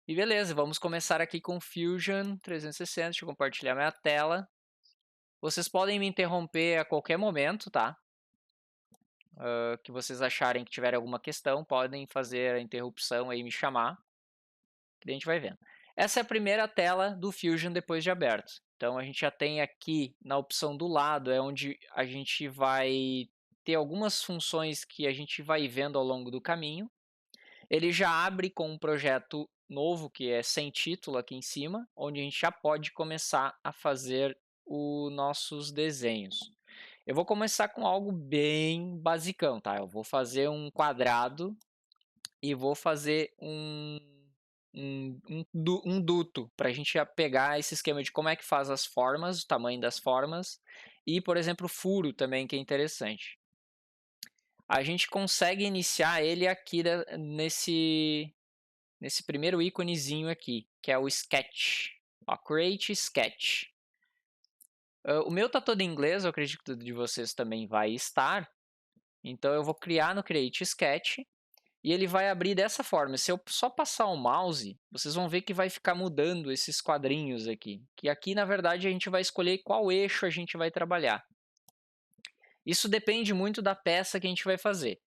E beleza, vamos começar aqui com Fusion 360. Deixa eu compartilhar minha tela. Vocês podem me interromper a qualquer momento, tá? Que vocês acharem que tiver alguma questão, podem fazer a interrupção aí e me chamar, que a gente vai vendo. Essa é a primeira tela do Fusion depois de aberto. Então a gente já tem aqui na opção do lado, é onde a gente vai ter algumas funções que a gente vai vendo ao longo do caminho. Ele já abre com um projeto novo, que é sem título aqui em cima, onde a gente já pode começar a fazer os nossos desenhos. Eu vou começar com algo bem basicão, tá? Eu vou fazer um quadrado e vou fazer um duto para a gente pegar esse esquema de como é que faz as formas, o tamanho das formas e, por exemplo, furo também, que é interessante. A gente consegue iniciar ele aqui nesse primeiro íconezinho aqui, que é o Sketch. Ó, Create Sketch. O meu tá todo em inglês, eu acredito que o de vocês também vai estar. Então eu vou criar no Create Sketch e ele vai abrir dessa forma. Se eu só passar o mouse, vocês vão ver que vai ficar mudando esses quadrinhos aqui. Que aqui, na verdade, a gente vai escolher qual eixo a gente vai trabalhar. Isso depende muito da peça que a gente vai fazer.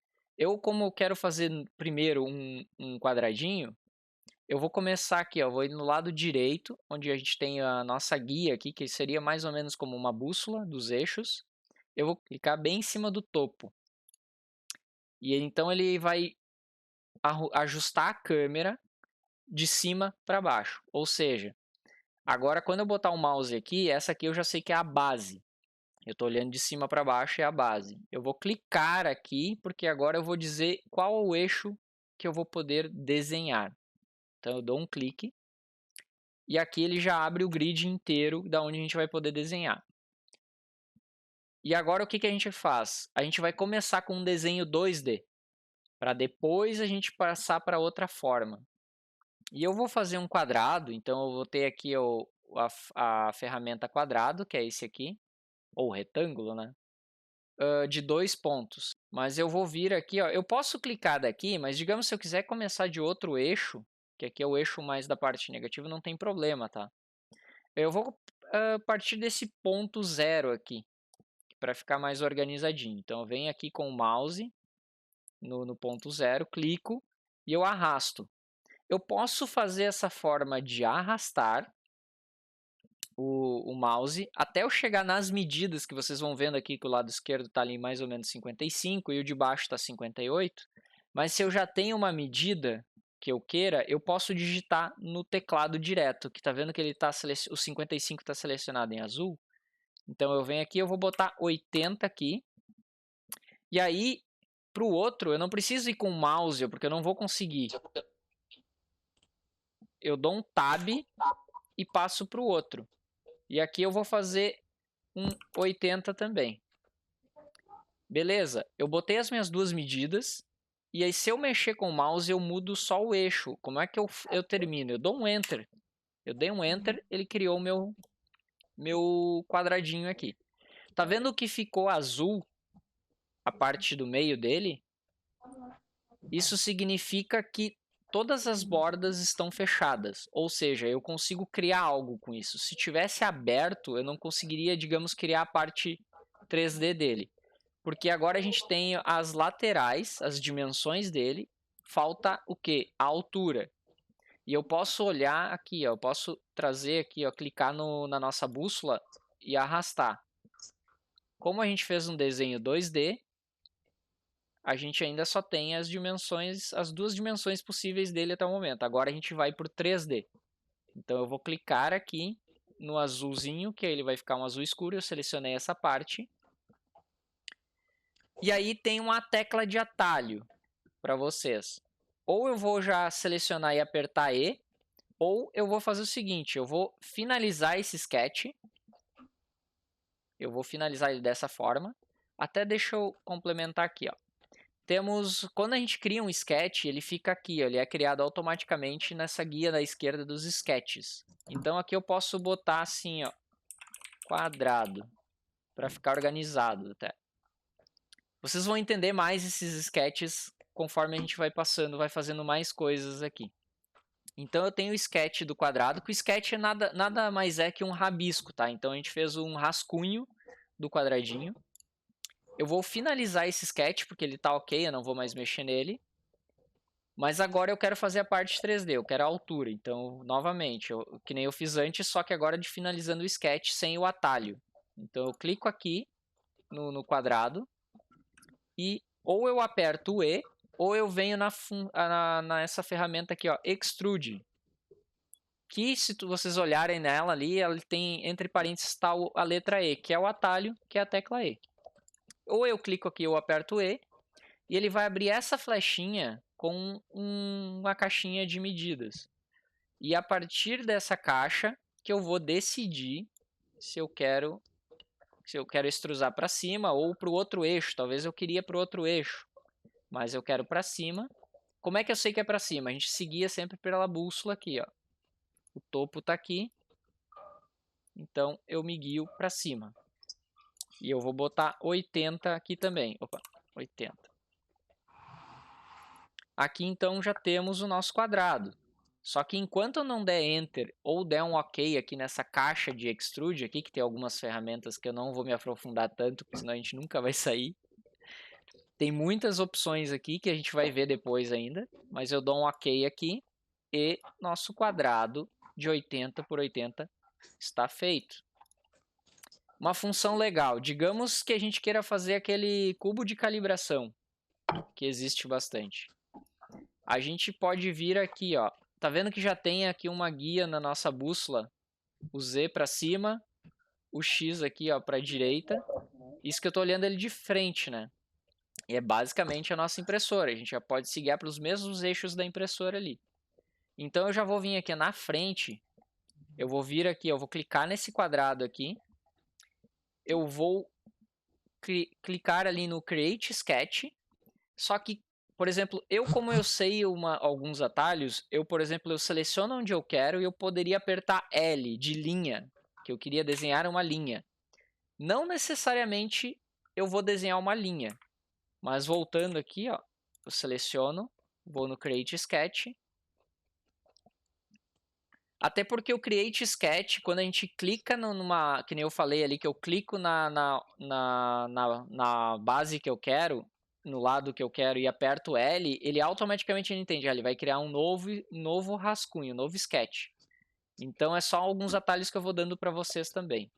Como eu quero fazer primeiro um quadradinho, eu vou começar aqui, ó, vou ir no lado direito, onde a gente tem a nossa guia aqui, que seria mais ou menos como uma bússola dos eixos. Eu vou clicar bem em cima do topo. E então ele vai ajustar a câmera de cima para baixo. Ou seja, agora quando eu botar o mouse aqui, essa aqui eu já sei que é a base. Eu estou olhando de cima para baixo, é a base. Eu vou clicar aqui, porque agora eu vou dizer qual é o eixo que eu vou poder desenhar. Então eu dou um clique. E aqui ele já abre o grid inteiro da onde a gente vai poder desenhar. E agora o que a gente faz? A gente vai começar com um desenho 2D, para depois a gente passar para outra forma. E eu vou fazer um quadrado, então eu vou ter aqui a ferramenta quadrado, que é esse aqui, ou retângulo, né? De 2 pontos. Mas eu vou vir aqui, ó, eu posso clicar daqui, mas digamos se eu quiser começar de outro eixo, que aqui é o eixo mais da parte negativa, não tem problema, tá? Eu vou partir desse ponto zero aqui, para ficar mais organizadinho. Então eu venho aqui com o mouse no ponto zero, clico e eu arrasto. Eu posso fazer essa forma de arrastar o mouse até eu chegar nas medidas que vocês vão vendo aqui, que o lado esquerdo está ali mais ou menos 55 e o de baixo está 58. Mas se eu já tenho uma medida que eu queira, eu posso digitar no teclado direto, que está vendo que ele tá o 55 está selecionado em azul. Então eu venho aqui, eu vou botar 80 aqui. E aí, para o outro, eu não preciso ir com o mouse, porque eu não vou conseguir. Eu dou um tab e passo para o outro. E aqui eu vou fazer um 80 também. Beleza, eu botei as minhas duas medidas. E aí, se eu mexer com o mouse, eu mudo só o eixo. Como é que eu termino? Eu dou um Enter. Eu dei um Enter, ele criou o meu quadradinho aqui. Tá vendo que ficou azul a parte do meio dele? Isso significa que todas as bordas estão fechadas, ou seja, eu consigo criar algo com isso. Se tivesse aberto, eu não conseguiria, digamos, criar a parte 3D dele, porque agora a gente tem as laterais, as dimensões dele, falta o que? A altura. E eu posso olhar aqui, ó, eu posso trazer aqui, ó, clicar na nossa bússola e arrastar. Como a gente fez um desenho 2D, a gente ainda só tem as dimensões, as duas dimensões possíveis dele até o momento. Agora a gente vai para o 3D. Então eu vou clicar aqui no azulzinho, que aí ele vai ficar um azul escuro. Eu selecionei essa parte. E aí tem uma tecla de atalho para vocês. Ou eu vou já selecionar e apertar E, ou eu vou fazer o seguinte, eu vou finalizar esse sketch. Eu vou finalizar ele dessa forma. Até deixa eu complementar aqui, ó. Quando a gente cria um sketch, ele fica aqui, ó, ele é criado automaticamente nessa guia da esquerda dos sketches. Então aqui eu posso botar assim, ó, quadrado, para ficar organizado até. Vocês vão entender mais esses sketches conforme a gente vai passando, vai fazendo mais coisas aqui. Então eu tenho o sketch do quadrado, que o sketch nada mais é que um rabisco, tá? Então a gente fez um rascunho do quadradinho. Eu vou finalizar esse sketch, porque ele tá ok, eu não vou mais mexer nele. Mas agora eu quero fazer a parte 3D, eu quero a altura. Então, novamente, que nem eu fiz antes, só que agora de finalizando o sketch sem o atalho. Então eu clico aqui no quadrado e ou eu aperto o E, ou eu venho nessa ferramenta aqui, ó, Extrude. Que se vocês olharem nela ali, ela tem entre parênteses tá a letra E, que é o atalho, que é a tecla E. Ou eu clico aqui, eu aperto o E, e ele vai abrir essa flechinha com uma caixinha de medidas. E a partir dessa caixa que eu vou decidir se eu quero extrusar para cima ou para o outro eixo. Talvez eu queria para o outro eixo, mas eu quero para cima. Como é que eu sei que é para cima? A gente seguia sempre pela bússola aqui, ó. O topo está aqui, então eu me guio para cima. E eu vou botar 80 aqui também. Opa, 80. Aqui então já temos o nosso quadrado. Só que enquanto eu não der Enter ou der um OK aqui nessa caixa de Extrude aqui, que tem algumas ferramentas que eu não vou me aprofundar tanto, porque senão a gente nunca vai sair. Tem muitas opções aqui que a gente vai ver depois ainda, mas eu dou um OK aqui e nosso quadrado de 80 por 80 está feito. Uma função legal, digamos que a gente queira fazer aquele cubo de calibração, que existe bastante. A gente pode vir aqui, ó. Tá vendo que já tem aqui uma guia na nossa bússola? O Z para cima, o X aqui, ó, para a direita. Isso que eu tô olhando ele de frente, né? E é basicamente a nossa impressora. A gente já pode se guiar para os mesmos eixos da impressora ali. Então eu já vou vir aqui na frente. Eu vou vir aqui, eu vou clicar nesse quadrado aqui. Eu vou clicar ali no Create Sketch. Só que, por exemplo, como eu sei alguns atalhos, por exemplo, eu seleciono onde eu quero e eu poderia apertar L de linha, que eu queria desenhar uma linha. Não necessariamente eu vou desenhar uma linha, mas voltando aqui, ó, eu seleciono, vou no Create Sketch. Até porque o Create Sketch, quando a gente clica que nem eu falei ali, que eu clico na base que eu quero, no lado que eu quero e aperto L, ele automaticamente entende, ele vai criar um novo rascunho, um novo sketch. Então é só alguns atalhos que eu vou dando para vocês também.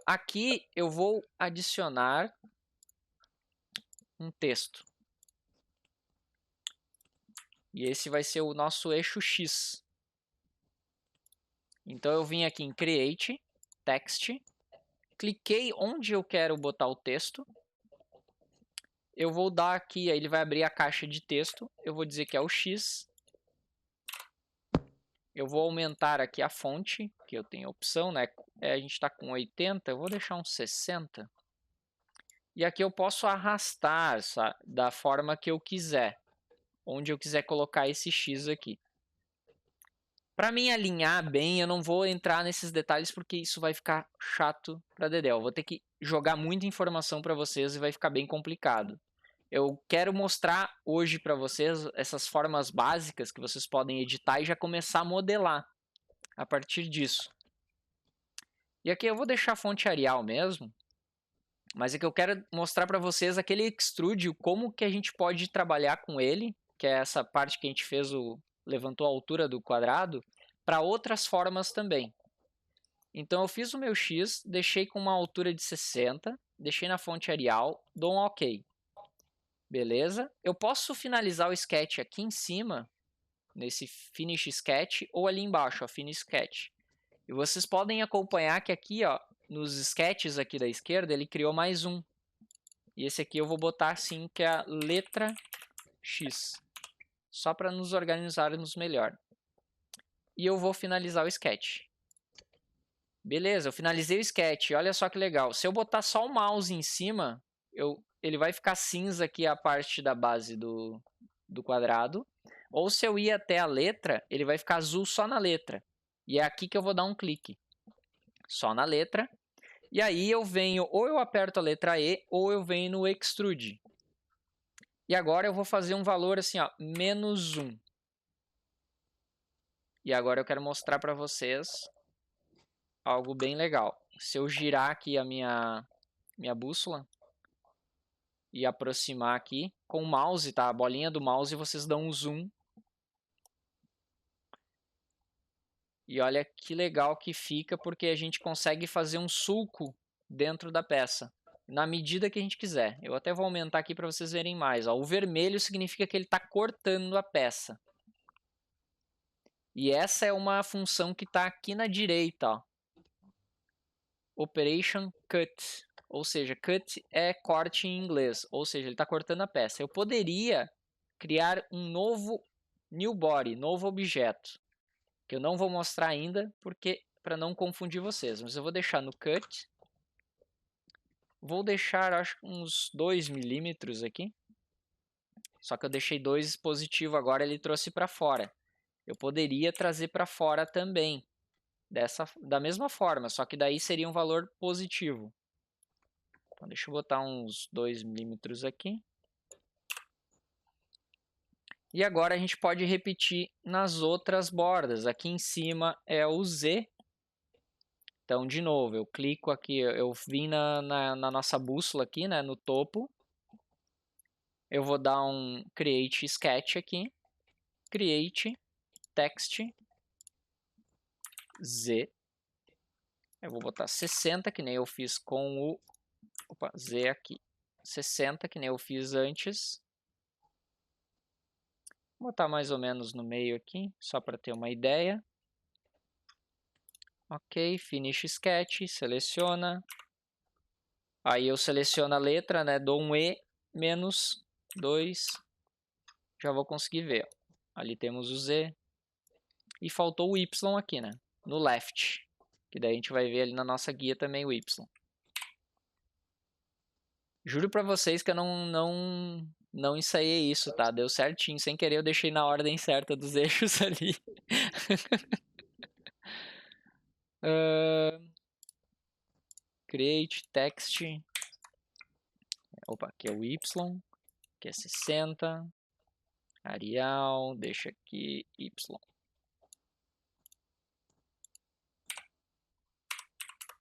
Aqui eu vou adicionar um texto. E esse vai ser o nosso eixo X. Então eu vim aqui em Create, Text, cliquei onde eu quero botar o texto. Eu vou dar aqui, aí ele vai abrir a caixa de texto. Eu vou dizer que é o X. Eu vou aumentar aqui a fonte, que eu tenho a opção, né? A gente está com 80, eu vou deixar uns 60. E aqui eu posso arrastar da forma que eu quiser, onde eu quiser colocar esse X aqui. Para mim alinhar bem, eu não vou entrar nesses detalhes porque isso vai ficar chato para dedéu. Eu vou ter que jogar muita informação para vocês e vai ficar bem complicado. Eu quero mostrar hoje para vocês essas formas básicas que vocês podem editar e já começar a modelar a partir disso. E aqui eu vou deixar a fonte Arial mesmo, mas é que eu quero mostrar para vocês aquele extrude, como que a gente pode trabalhar com ele, que é essa parte que a gente fez, levantou a altura do quadrado, para outras formas também. Então eu fiz o meu X, deixei com uma altura de 60, deixei na fonte Arial, dou um OK. Beleza? Eu posso finalizar o sketch aqui em cima, nesse Finish Sketch, ou ali embaixo, ó, Finish Sketch. E vocês podem acompanhar que aqui, ó, nos sketches aqui da esquerda, ele criou mais um. E esse aqui eu vou botar assim, que é a letra X. Só para nos organizarmos melhor. E eu vou finalizar o sketch. Beleza, eu finalizei o sketch. Olha só que legal. Se eu botar só o mouse em cima, ele vai ficar cinza aqui a parte da base do quadrado. Ou se eu ir até a letra, ele vai ficar azul só na letra. E é aqui que eu vou dar um clique. Só na letra. E aí eu venho, ou eu aperto a letra E, ou eu venho no Extrude. E agora eu vou fazer um valor assim, ó, -1. E agora eu quero mostrar para vocês algo bem legal. Se eu girar aqui a minha bússola e aproximar aqui com o mouse, tá? A bolinha do mouse, vocês dão um zoom. E olha que legal que fica, porque a gente consegue fazer um sulco dentro da peça, na medida que a gente quiser. Eu até vou aumentar aqui para vocês verem mais. Ó. O vermelho significa que ele está cortando a peça. E essa é uma função que está aqui na direita. Ó. Operation Cut. Ou seja, cut é corte em inglês. Ou seja, ele está cortando a peça. Eu poderia criar um novo new body, novo objeto. Que eu não vou mostrar ainda, porque para não confundir vocês. Mas eu vou deixar no cut. Vou deixar, acho que uns 2 milímetros aqui. Só que eu deixei 2 positivo, agora ele trouxe para fora. Eu poderia trazer para fora também, da mesma forma, só que daí seria um valor positivo. Então, deixa eu botar uns 2 milímetros aqui. E agora a gente pode repetir nas outras bordas. Aqui em cima é o Z. Então, de novo, eu clico aqui, eu vim na nossa bússola aqui, né, no topo. Eu vou dar um Create Sketch aqui. Create Text Z. Eu vou botar 60, que nem eu fiz com o... Opa, Z aqui. 60, que nem eu fiz antes. Vou botar mais ou menos no meio aqui, só para ter uma ideia. Ok, Finish Sketch, seleciona. Aí eu seleciono a letra, né? Dou um E, menos 2. Já vou conseguir ver. Ali temos o Z. E faltou o Y aqui, né? No left. Que daí a gente vai ver ali na nossa guia também o Y. Juro pra vocês que eu não ensaiei isso, tá? Deu certinho. Sem querer eu deixei na ordem certa dos eixos ali. Create text. Opa, aqui é o Y. Aqui é 60. Arial, deixa aqui Y.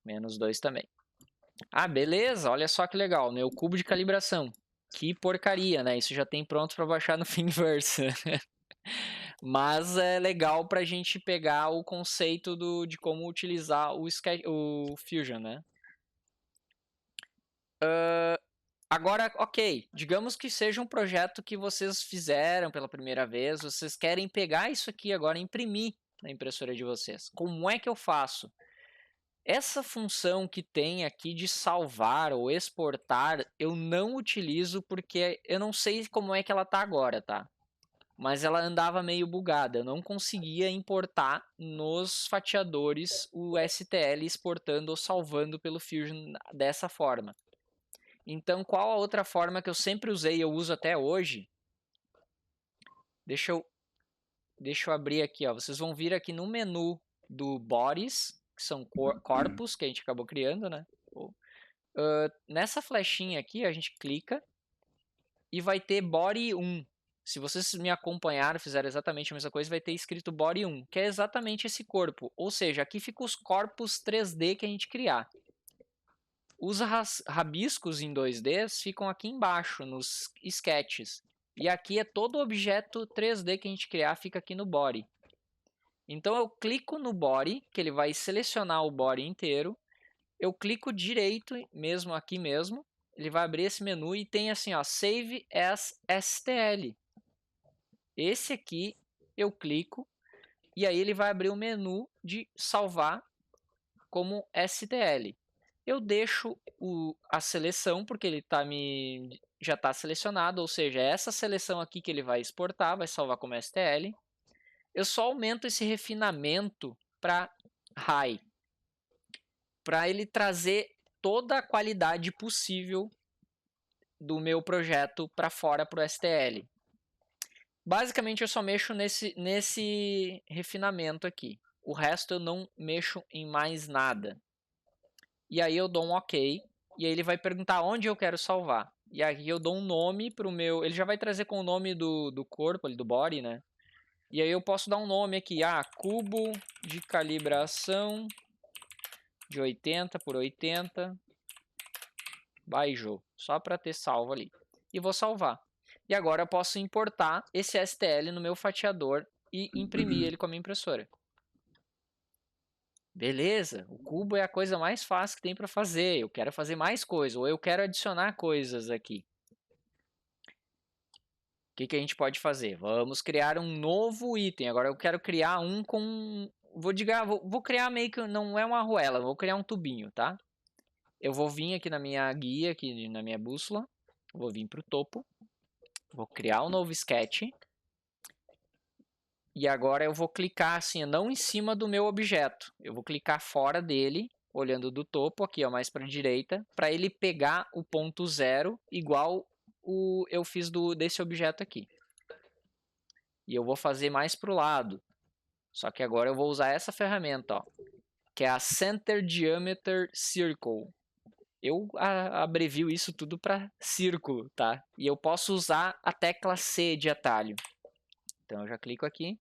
Menos 2 também. Ah, beleza. Olha só que legal. Meu cubo de calibração. Que porcaria, né? Isso já tem pronto para baixar no Thingiverse. Mas é legal para a gente pegar o conceito de como utilizar o Fusion, né? Agora, ok. Digamos que seja um projeto que vocês fizeram pela primeira vez. Vocês querem pegar isso aqui agora e imprimir na impressora de vocês. Como é que eu faço? Essa função que tem aqui de salvar ou exportar, eu não utilizo porque eu não sei como é que ela tá agora, tá? Mas ela andava meio bugada, eu não conseguia importar nos fatiadores o STL exportando ou salvando pelo Fusion dessa forma. Então, qual a outra forma que eu sempre usei e eu uso até hoje? Deixa eu abrir aqui, ó. Vocês vão vir aqui no menu do Bodies, que são corpos que a gente acabou criando, né? Nessa flechinha aqui, a gente clica e vai ter Body 1. Se vocês me acompanharam, fizeram exatamente a mesma coisa, vai ter escrito Body 1, que é exatamente esse corpo. Ou seja, aqui ficam os corpos 3D que a gente criar. Os rabiscos em 2D ficam aqui embaixo, nos sketches. E aqui é todo objeto 3D que a gente criar, fica aqui no Body. Então eu clico no Body, que ele vai selecionar o Body inteiro. Eu clico direito, mesmo aqui mesmo, ele vai abrir esse menu e tem assim, ó, Save as STL. Esse aqui eu clico e aí ele vai abrir o menu de salvar como STL. Eu deixo a seleção porque ele já está selecionado, ou seja, é essa seleção aqui que ele vai exportar, vai salvar como STL. Eu só aumento esse refinamento para High, para ele trazer toda a qualidade possível do meu projeto para fora para o STL. Basicamente eu só mexo nesse refinamento aqui. O resto eu não mexo em mais nada. E aí eu dou um OK. E aí ele vai perguntar onde eu quero salvar. E aí eu dou um nome para o meu... Ele já vai trazer com o nome do corpo, do body, né? E aí eu posso dar um nome aqui, cubo de calibração de 80 por 80 baijô, só para ter salvo ali. E vou salvar. E agora eu posso importar esse STL no meu fatiador e imprimir ele com a minha impressora. Beleza, o cubo é a coisa mais fácil que tem para fazer. Eu quero fazer mais coisas, ou eu quero adicionar coisas aqui. O que a gente pode fazer? Vamos criar um novo item. Agora eu quero criar um com... Vou criar meio que... Não é uma arruela, vou criar um tubinho, tá? Eu vou vir aqui na minha guia, aqui na minha bússola. Vou vir para o topo. Vou criar um novo sketch. E agora eu vou clicar assim, não em cima do meu objeto. Eu vou clicar fora dele, olhando do topo, aqui ó, mais para a direita, para ele pegar o ponto zero, igual eu fiz desse objeto aqui. E eu vou fazer mais para o lado. Só que agora eu vou usar essa ferramenta, ó, que é a Center Diameter Circle. Eu abrevio isso tudo para círculo, tá? E eu posso usar a tecla C de atalho. Então eu já clico aqui.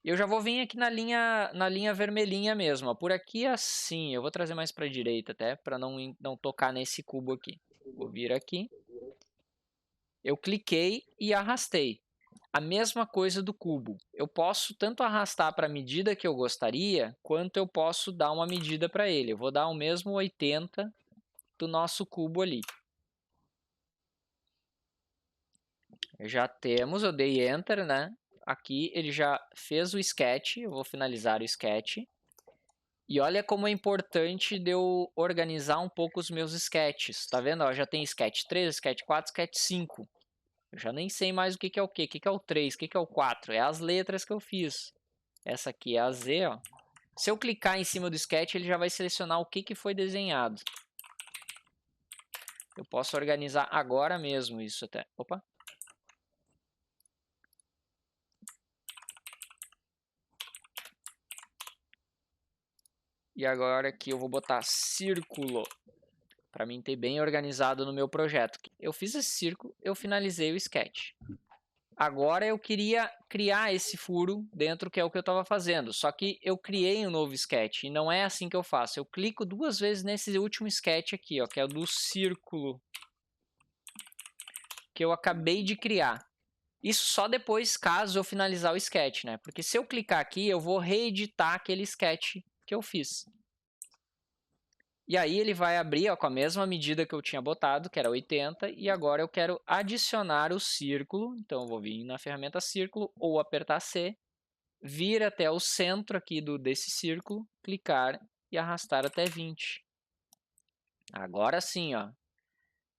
E eu já vou vir aqui na linha vermelhinha mesmo, ó. Por aqui assim, eu vou trazer mais para a direita até, para não tocar nesse cubo aqui. Vou vir aqui. Eu cliquei e arrastei. A mesma coisa do cubo. Eu posso tanto arrastar para a medida que eu gostaria, quanto eu posso dar uma medida para ele. Eu vou dar o mesmo 80 do nosso cubo ali. Já temos, eu dei Enter, né? Aqui ele já fez o sketch, eu vou finalizar o sketch. E olha como é importante de eu organizar um pouco os meus sketches. Tá vendo? Ó, já tem sketch 3, sketch 4, sketch 5. Eu já nem sei mais o que é o que é o 3, o que é o 4. É as letras que eu fiz. Essa aqui é a Z, ó. Se eu clicar em cima do sketch, ele já vai selecionar o que foi desenhado. Eu posso organizar agora mesmo isso até. Opa! E agora aqui eu vou botar círculo, para mim ter bem organizado no meu projeto. Eu fiz esse círculo, eu finalizei o sketch. Agora eu queria criar esse furo dentro, que é o que eu estava fazendo. Só que eu criei um novo sketch e não é assim que eu faço. Eu clico 2 vezes nesse último sketch aqui, ó, que é o do círculo, que eu acabei de criar. Isso só depois, caso eu finalizar o sketch, né? Porque se eu clicar aqui, eu vou reeditar aquele sketch que eu fiz. E aí ele vai abrir, ó, com a mesma medida que eu tinha botado, que era 80, e agora eu quero adicionar o círculo. Então eu vou vir na ferramenta círculo ou apertar C, vir até o centro aqui desse círculo, clicar e arrastar até 20. Agora sim, ó.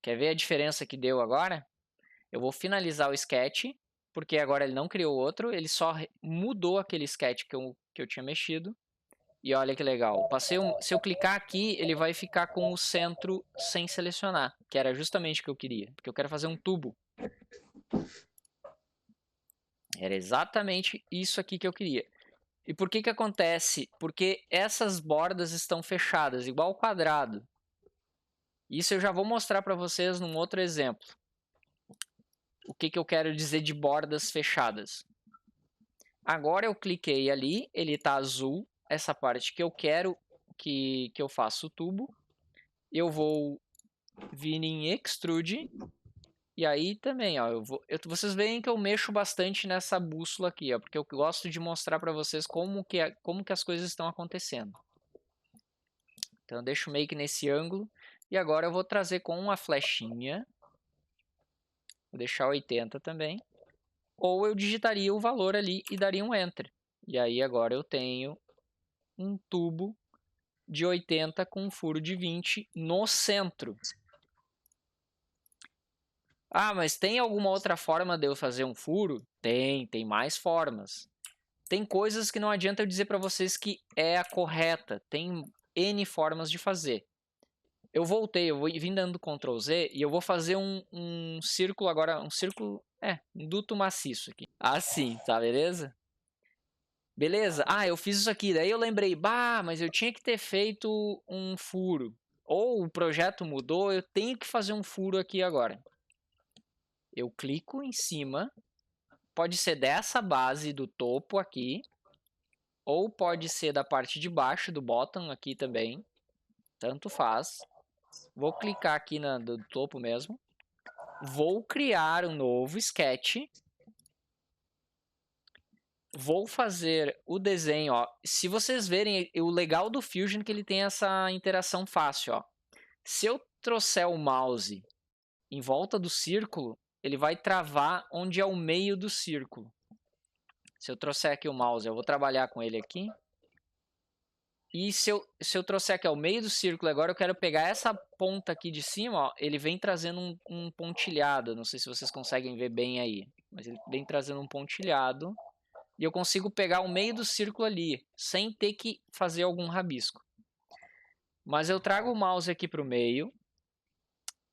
Quer ver a diferença que deu agora? Eu vou finalizar o sketch, porque agora ele não criou outro, ele só mudou aquele sketch que eu tinha mexido. E olha que legal. Se eu clicar aqui, ele vai ficar com o centro sem selecionar, que era justamente o que eu queria, porque eu quero fazer um tubo. Era exatamente isso aqui que eu queria. E por que acontece? Porque essas bordas estão fechadas, igual ao quadrado. Isso eu já vou mostrar para vocês num outro exemplo. O que eu quero dizer de bordas fechadas. Agora eu cliquei ali, ele está azul, essa parte que eu quero que eu faça o tubo. Eu vou vir em Extrude. E aí também, ó, vocês veem que eu mexo bastante nessa bússola aqui, ó, porque eu gosto de mostrar para vocês como que as coisas estão acontecendo. Então eu deixo meio que nesse ângulo. E agora eu vou trazer com uma flechinha. Vou deixar 80 também. Ou eu digitaria o valor ali e daria um Enter. E aí agora eu tenho um tubo de 80 com um furo de 20 no centro. Ah, mas tem alguma outra forma de eu fazer um furo? Tem mais formas. Tem coisas que não adianta eu dizer para vocês que é a correta. Tem N formas de fazer. Eu vou vim dando Ctrl Z e eu vou fazer um círculo agora, um duto maciço aqui. Assim, tá, beleza? Beleza? Ah, eu fiz isso aqui, daí eu lembrei, mas eu tinha que ter feito um furo. Ou o projeto mudou, eu tenho que fazer um furo aqui agora. Eu clico em cima pode ser dessa base do topo aqui, ou pode ser da parte de baixo do bottom aqui também, tanto faz. Vou clicar aqui do topo mesmo. Vou criar um novo sketch. Vou fazer o desenho, ó. Se vocês verem, o legal do Fusion é que ele tem essa interação fácil, ó. Se eu trouxer o mouse em volta do círculo, ele vai travar onde é o meio do círculo. Se eu trouxer aqui o mouse, eu vou trabalhar com ele aqui. E se eu trouxer aqui ao meio do círculo, agora eu quero pegar essa ponta aqui de cima, ó, ele vem trazendo um pontilhado. Não sei se vocês conseguem ver bem aí, mas ele vem trazendo um pontilhado. E eu consigo pegar o meio do círculo ali, sem ter que fazer algum rabisco. Mas eu trago o mouse aqui para o meio,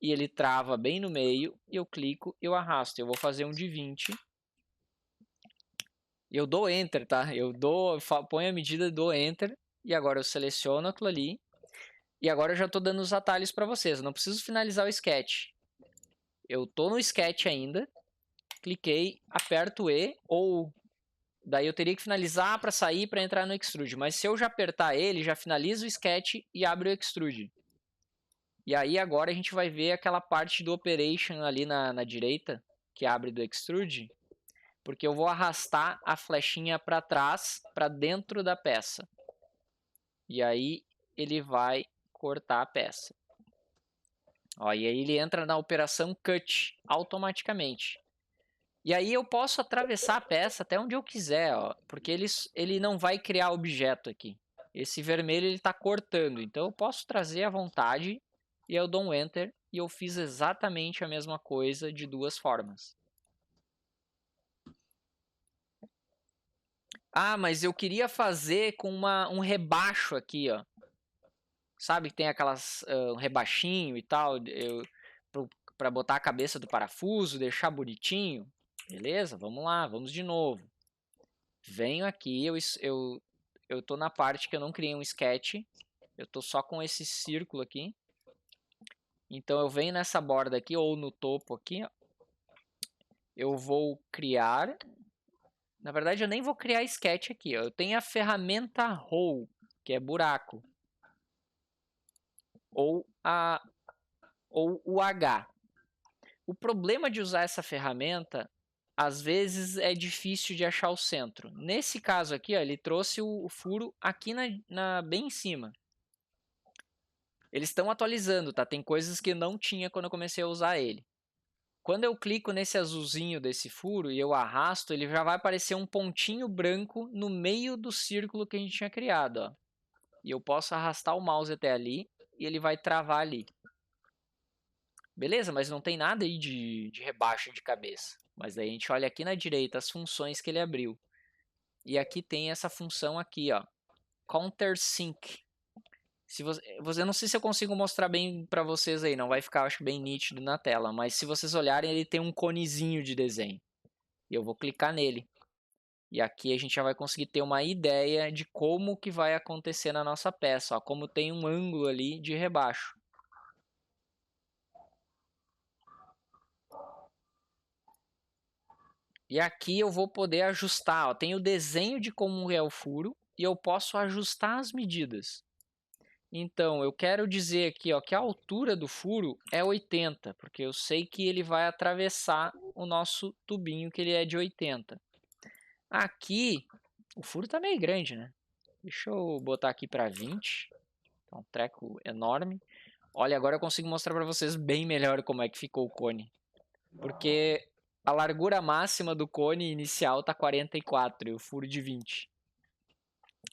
e ele trava bem no meio, e eu clico, eu arrasto. Eu vou fazer um de 20. Eu dou Enter, tá? Ponho a medida, dou Enter, e agora eu seleciono aquilo ali. E agora eu já estou dando os atalhos para vocês. Eu não preciso finalizar o sketch. Eu estou no sketch ainda, cliquei, aperto E, ou daí eu teria que finalizar para sair para entrar no Extrude. Mas se eu já apertar ele, já finaliza o sketch e abre o Extrude. E aí agora a gente vai ver aquela parte do Operation ali na direita, que abre do Extrude. Porque eu vou arrastar a flechinha para trás, para dentro da peça. E aí ele vai cortar a peça. Ó, e aí ele entra na operação Cut automaticamente. E aí eu posso atravessar a peça até onde eu quiser, ó, porque ele não vai criar objeto aqui. Esse vermelho ele está cortando, então eu posso trazer à vontade e eu dou um Enter e eu fiz exatamente a mesma coisa de duas formas. Ah, mas eu queria fazer com um rebaixo aqui, ó. Sabe que tem aquelas um rebachinho e tal, para botar a cabeça do parafuso, deixar bonitinho. Beleza? Vamos lá, vamos de novo. Venho aqui, eu tô na parte que eu não criei um sketch. Eu tô só com esse círculo aqui. Então eu venho nessa borda aqui, ou no topo aqui, ó. Eu vou criar. Na verdade, eu nem vou criar sketch aqui, ó. Eu tenho a ferramenta Hole, que é buraco. Ou o H. O problema de usar essa ferramenta, às vezes é difícil de achar o centro. Nesse caso aqui, ó, ele trouxe o furo aqui bem em cima. Eles estão atualizando, tá? Tem coisas que não tinha quando eu comecei a usar ele. Quando eu clico nesse azulzinho desse furo e eu arrasto, ele já vai aparecer um pontinho branco no meio do círculo que a gente tinha criado, ó. E eu posso arrastar o mouse até ali e ele vai travar ali. Beleza, mas não tem nada aí de rebaixo de cabeça. Mas daí a gente olha aqui na direita as funções que ele abriu. E aqui tem essa função aqui, ó, countersink. Eu não sei se eu consigo mostrar bem para vocês aí, não vai ficar, acho, bem nítido na tela, mas se vocês olharem, ele tem um conezinho de desenho. E eu vou clicar nele. E aqui a gente já vai conseguir ter uma ideia de como que vai acontecer na nossa peça, ó, como tem um ângulo ali de rebaixo. E aqui eu vou poder ajustar, ó, tem o desenho de como é o furo e eu posso ajustar as medidas. Então, eu quero dizer aqui, ó, que a altura do furo é 80, porque eu sei que ele vai atravessar o nosso tubinho, que ele é de 80. Aqui, o furo tá meio grande, né? Deixa eu botar aqui para 20. É um treco enorme. Olha, agora eu consigo mostrar para vocês bem melhor como é que ficou o cone. Porque a largura máxima do cone inicial tá 44 e o furo de 20.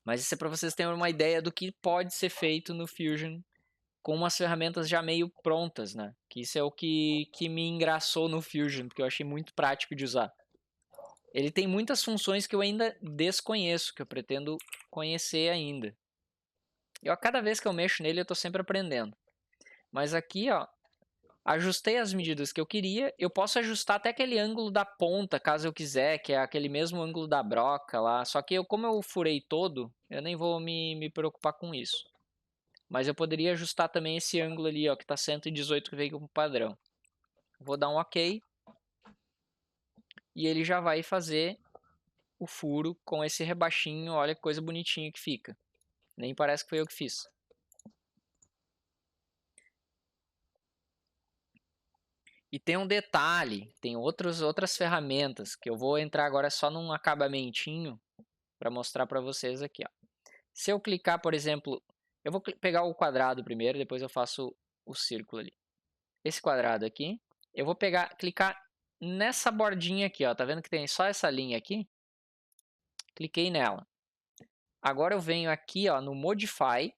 Mas isso é para vocês terem uma ideia do que pode ser feito no Fusion com umas ferramentas já meio prontas, né? Que isso é o que me engraçou no Fusion, porque eu achei muito prático de usar. Ele tem muitas funções que eu ainda desconheço, que eu pretendo conhecer ainda. A cada vez que eu mexo nele, eu estou sempre aprendendo. Mas aqui, ó, ajustei as medidas que eu queria. Eu posso ajustar até aquele ângulo da ponta, caso eu quiser, que é aquele mesmo ângulo da broca lá. Só que como eu furei todo, eu nem vou me preocupar com isso. Mas eu poderia ajustar também esse ângulo ali, ó, que está 118 que veio como padrão. Vou dar um OK. e ele já vai fazer o furo com esse rebaixinho. Olha que coisa bonitinha que fica. Nem parece que foi eu que fiz. E tem um detalhe, tem outras ferramentas que eu vou entrar agora só num acabamentinho para mostrar para vocês aqui, ó. Se eu clicar, por exemplo, eu vou pegar o quadrado primeiro, depois eu faço o círculo ali. Esse quadrado aqui, eu vou clicar nessa bordinha aqui, ó. Tá vendo que tem só essa linha aqui? Cliquei nela. Agora eu venho aqui, ó, no Modify,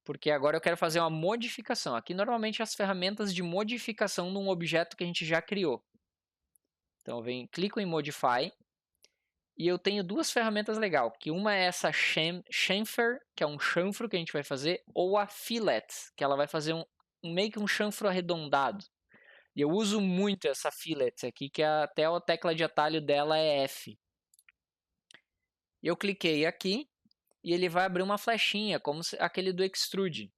porque agora eu quero fazer uma modificação. Aqui normalmente as ferramentas de modificação de um objeto que a gente já criou. Então eu venho, clico em Modify e eu tenho duas ferramentas legais, que uma é essa chamfer, que é um chanfro que a gente vai fazer, ou a fillet, que ela vai fazer meio que um chanfro arredondado. E eu uso muito essa fillet aqui, que até a tecla de atalho dela é F. Eu cliquei aqui e ele vai abrir uma flechinha, como aquele do extrude.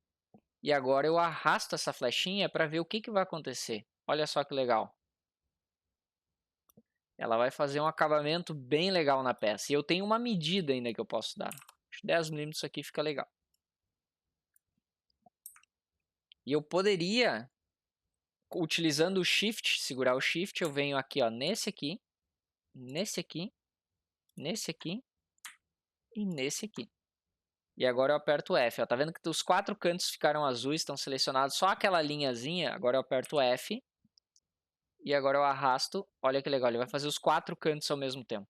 E agora eu arrasto essa flechinha para ver o que vai acontecer. Olha só que legal. Ela vai fazer um acabamento bem legal na peça. E eu tenho uma medida ainda que eu posso dar. 10 milímetros aqui fica legal. E eu poderia, utilizando o Shift, segurar o Shift, eu venho aqui, ó, nesse aqui, nesse aqui, nesse aqui e nesse aqui. E agora eu aperto F. Ó, tá vendo que os 4 cantos ficaram azuis, estão selecionados só aquela linhazinha. Agora eu aperto F. E agora eu arrasto. Olha que legal, ele vai fazer os 4 cantos ao mesmo tempo.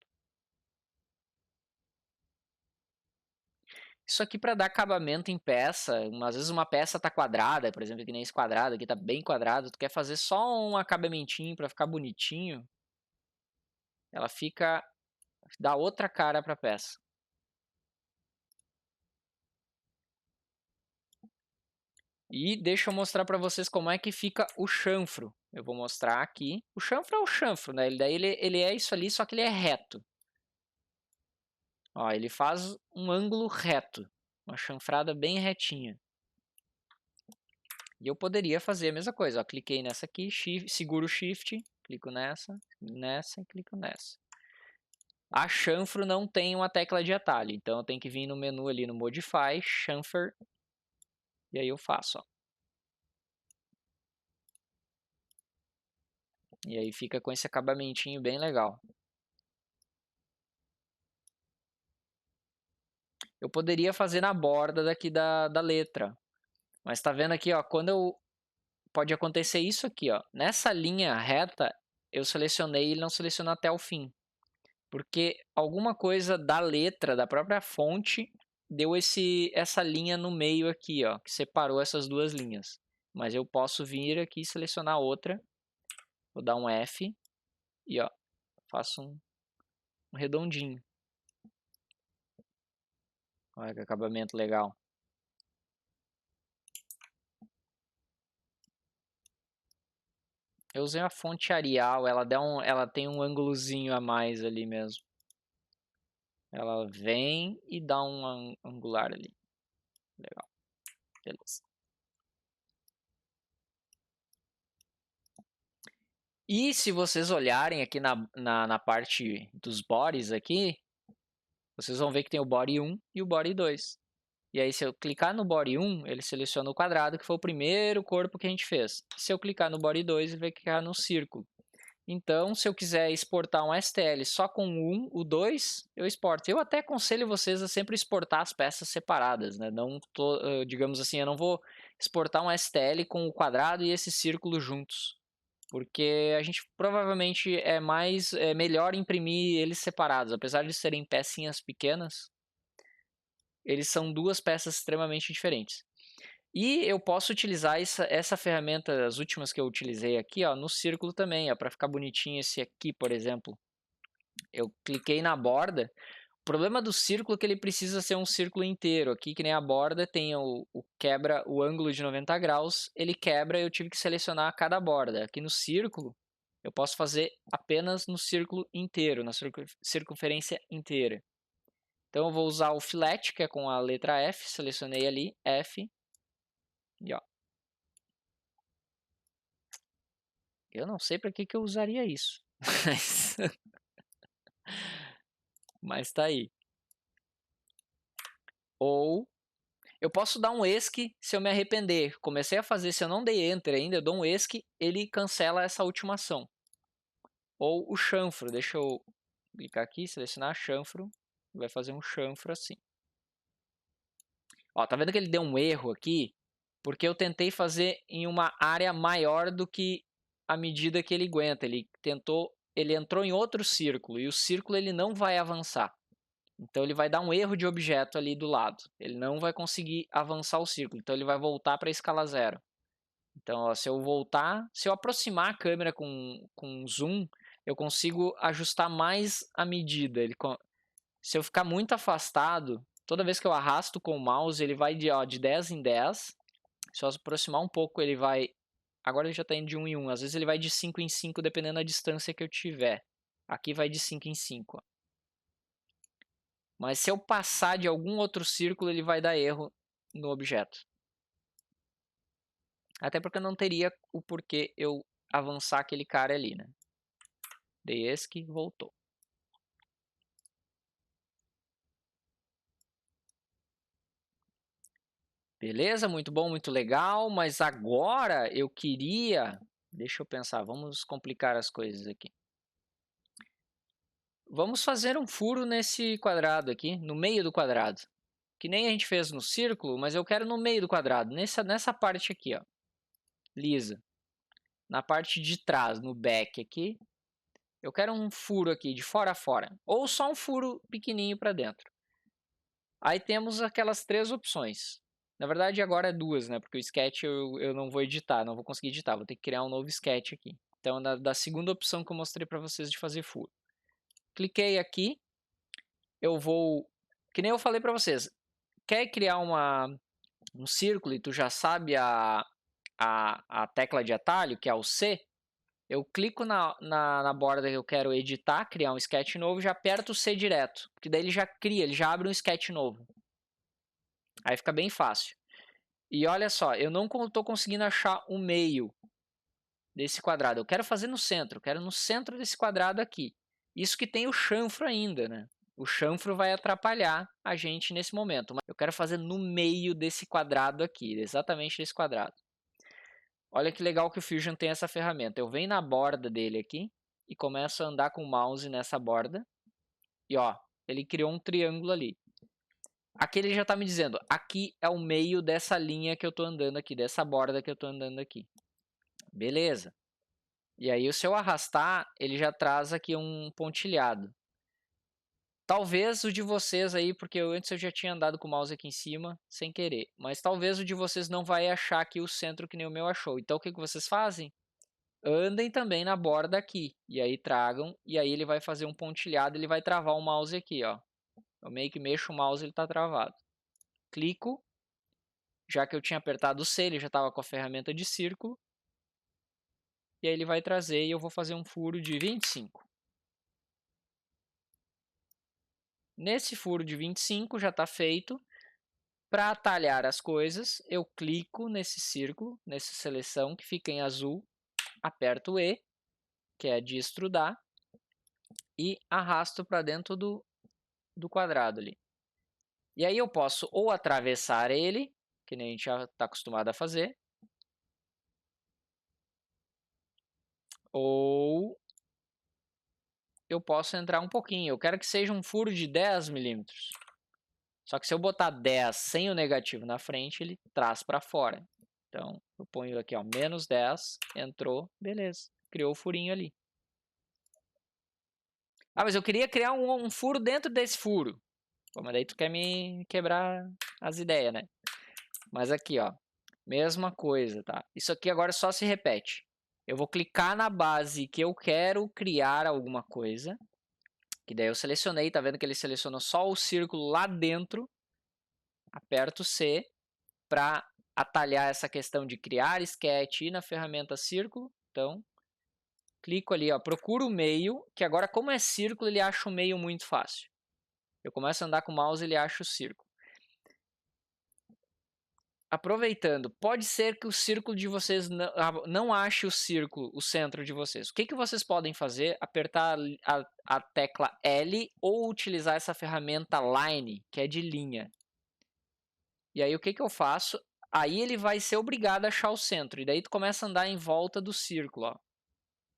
Isso aqui para dar acabamento em peça. Às vezes uma peça tá quadrada, por exemplo, que nem esse quadrado aqui tá bem quadrado. Tu quer fazer só um acabamentinho para ficar bonitinho. Ela dá outra cara para a peça. E deixa eu mostrar para vocês como é que fica o chanfro. Eu vou mostrar aqui. O chanfro é o chanfro, né? Ele é isso ali, só que ele é reto. Ó, ele faz um ângulo reto. Uma chanfrada bem retinha. E eu poderia fazer a mesma coisa. Ó, cliquei nessa aqui, seguro o Shift, clico nessa e clico nessa. A chanfro não tem uma tecla de atalho, então eu tenho que vir no menu ali no Modify, Chamfer, e aí eu faço, ó. E aí fica com esse acabamentinho bem legal. Eu poderia fazer na borda daqui da letra. Mas tá vendo aqui, ó, pode acontecer isso aqui, ó. Nessa linha reta, eu selecionei e ele não selecionou até o fim. Porque alguma coisa da letra, da própria fonte, deu essa linha no meio aqui, ó, que separou essas duas linhas. Mas eu posso vir aqui e selecionar outra. Vou dar um F e, ó, faço um redondinho. Olha que acabamento legal. Eu usei a fonte Arial, ela tem um ângulozinho a mais ali mesmo. Ela vem e dá um angular ali. Legal. Beleza. E se vocês olharem aqui na parte dos bodies aqui, vocês vão ver que tem o body 1 e o body 2. E aí se eu clicar no body 1, ele seleciona o quadrado, que foi o primeiro corpo que a gente fez. Se eu clicar no body 2, ele vai clicar no círculo. Então, se eu quiser exportar um STL só com o 2, eu exporto. Eu até aconselho vocês a sempre exportar as peças separadas, né? Não digamos assim, eu não vou exportar um STL com o quadrado e esse círculo juntos. Porque a gente provavelmente é melhor imprimir eles separados. Apesar de serem pecinhas pequenas, eles são duas peças extremamente diferentes. E eu posso utilizar essa ferramenta, as últimas que eu utilizei aqui, ó, no círculo também, para ficar bonitinho esse aqui, por exemplo. Eu cliquei na borda. O problema do círculo é que ele precisa ser um círculo inteiro. Aqui, que nem a borda, tem o ângulo de 90 graus, ele quebra e eu tive que selecionar cada borda. Aqui no círculo, eu posso fazer apenas no círculo inteiro, na circunferência inteira. Então eu vou usar o fillet, que é com a letra F, selecionei ali, F, e ó. Eu não sei para que eu usaria isso. Mas tá aí. Ou eu posso dar um ESC se eu me arrepender. Comecei a fazer, se eu não dei Enter ainda, eu dou um ESC, ele cancela essa última ação. Ou o chanfro, deixa eu clicar aqui, selecionar chanfro, vai fazer um chanfro assim. Ó, tá vendo que ele deu um erro aqui? Porque eu tentei fazer em uma área maior do que a medida que ele aguenta. Ele entrou em outro círculo e o círculo ele não vai avançar. Então ele vai dar um erro de objeto ali do lado. Ele não vai conseguir avançar o círculo. Então ele vai voltar para a escala 0. Então, ó, se eu voltar, se eu aproximar a câmera com zoom, eu consigo ajustar mais a medida. Se eu ficar muito afastado, toda vez que eu arrasto com o mouse, ele vai de 10 em 10. Se eu aproximar um pouco, ele vai... Agora ele já está indo de 1 em 1. Às vezes ele vai de 5 em 5, dependendo da distância que eu tiver. Aqui vai de 5 em 5. Ó. Mas se eu passar de algum outro círculo, ele vai dar erro no objeto. Até porque não teria o porquê eu avançar aquele cara ali, né? Dei ESC, voltou. Beleza, muito bom, muito legal. Mas agora eu queria... Deixa eu pensar, vamos complicar as coisas aqui. Vamos fazer um furo nesse quadrado aqui, no meio do quadrado. Que nem a gente fez no círculo, mas eu quero no meio do quadrado, nessa parte aqui, ó, lisa. Na parte de trás, no back aqui, eu quero um furo aqui, de fora a fora. Ou só um furo pequenininho para dentro. Aí temos aquelas três opções. Na verdade, agora é duas, né? Porque o sketch eu não vou editar, não vou conseguir editar. Vou ter que criar um novo sketch aqui. Então, da segunda opção que eu mostrei para vocês de fazer furo. Cliquei aqui. Eu vou... Que nem eu falei para vocês. Quer criar um círculo e tu já sabe a tecla de atalho, que é o C, eu clico na borda que eu quero editar, criar um sketch novo, já aperto o C direto, porque daí ele já cria, ele já abre um sketch novo. Aí fica bem fácil. E olha só, eu não estou conseguindo achar o meio desse quadrado. Eu quero fazer no centro, quero no centro desse quadrado aqui. Isso que tem o chanfro ainda, né? O chanfro vai atrapalhar a gente nesse momento. Mas eu quero fazer no meio desse quadrado aqui, exatamente desse quadrado. Olha que legal que o Fusion tem essa ferramenta. Eu venho na borda dele aqui e começo a andar com o mouse nessa borda. E ó, ele criou um triângulo ali. Aqui ele já está me dizendo, aqui é o meio dessa linha que eu estou andando aqui, dessa borda que eu estou andando aqui. Beleza. E aí, se eu arrastar, ele já traz aqui um pontilhado. Talvez o de vocês aí, porque antes eu já tinha andado com o mouse aqui em cima, sem querer. Mas talvez o de vocês não vai achar aqui o centro que nem o meu achou. Então, o que vocês fazem? Andem também na borda aqui. E aí tragam, e aí ele vai fazer um pontilhado, ele vai travar o mouse aqui, ó. Eu meio que mexo o mouse, ele está travado. Clico. Já que eu tinha apertado o C, ele já estava com a ferramenta de círculo. E aí ele vai trazer e eu vou fazer um furo de 25. Nesse furo de 25 já está feito. Para atalhar as coisas, eu clico nesse círculo, nessa seleção que fica em azul, aperto o E, que é de extrudar, e arrasto para dentro do quadrado ali. E aí eu posso ou atravessar ele, que nem a gente já está acostumado a fazer, ou eu posso entrar um pouquinho. Eu quero que seja um furo de 10 milímetros. Só que se eu botar 10 sem o negativo na frente, ele traz para fora. Então, eu ponho aqui, ó, menos 10, entrou, beleza. Criou o furinho ali. Ah, mas eu queria criar um furo dentro desse furo. Pô, mas daí tu quer me quebrar as ideias, né? Mas aqui, ó, mesma coisa, tá? Isso aqui agora só se repete. Eu vou clicar na base que eu quero criar alguma coisa. Que daí eu selecionei, tá vendo que ele selecionou só o círculo lá dentro. Aperto C para atalhar essa questão de criar sketch e na ferramenta círculo. Então, clico ali, ó, procuro o meio, que agora como é círculo, ele acha o meio muito fácil. Eu começo a andar com o mouse, ele acha o círculo. aproveitando, pode ser que o círculo de vocês não ache o círculo, o centro de vocês. O que, que vocês podem fazer? Apertar a tecla L ou utilizar essa ferramenta Line, que é de linha. E aí o que, que eu faço? Aí ele vai ser obrigado a achar o centro. E daí tu começa a andar em volta do círculo, ó.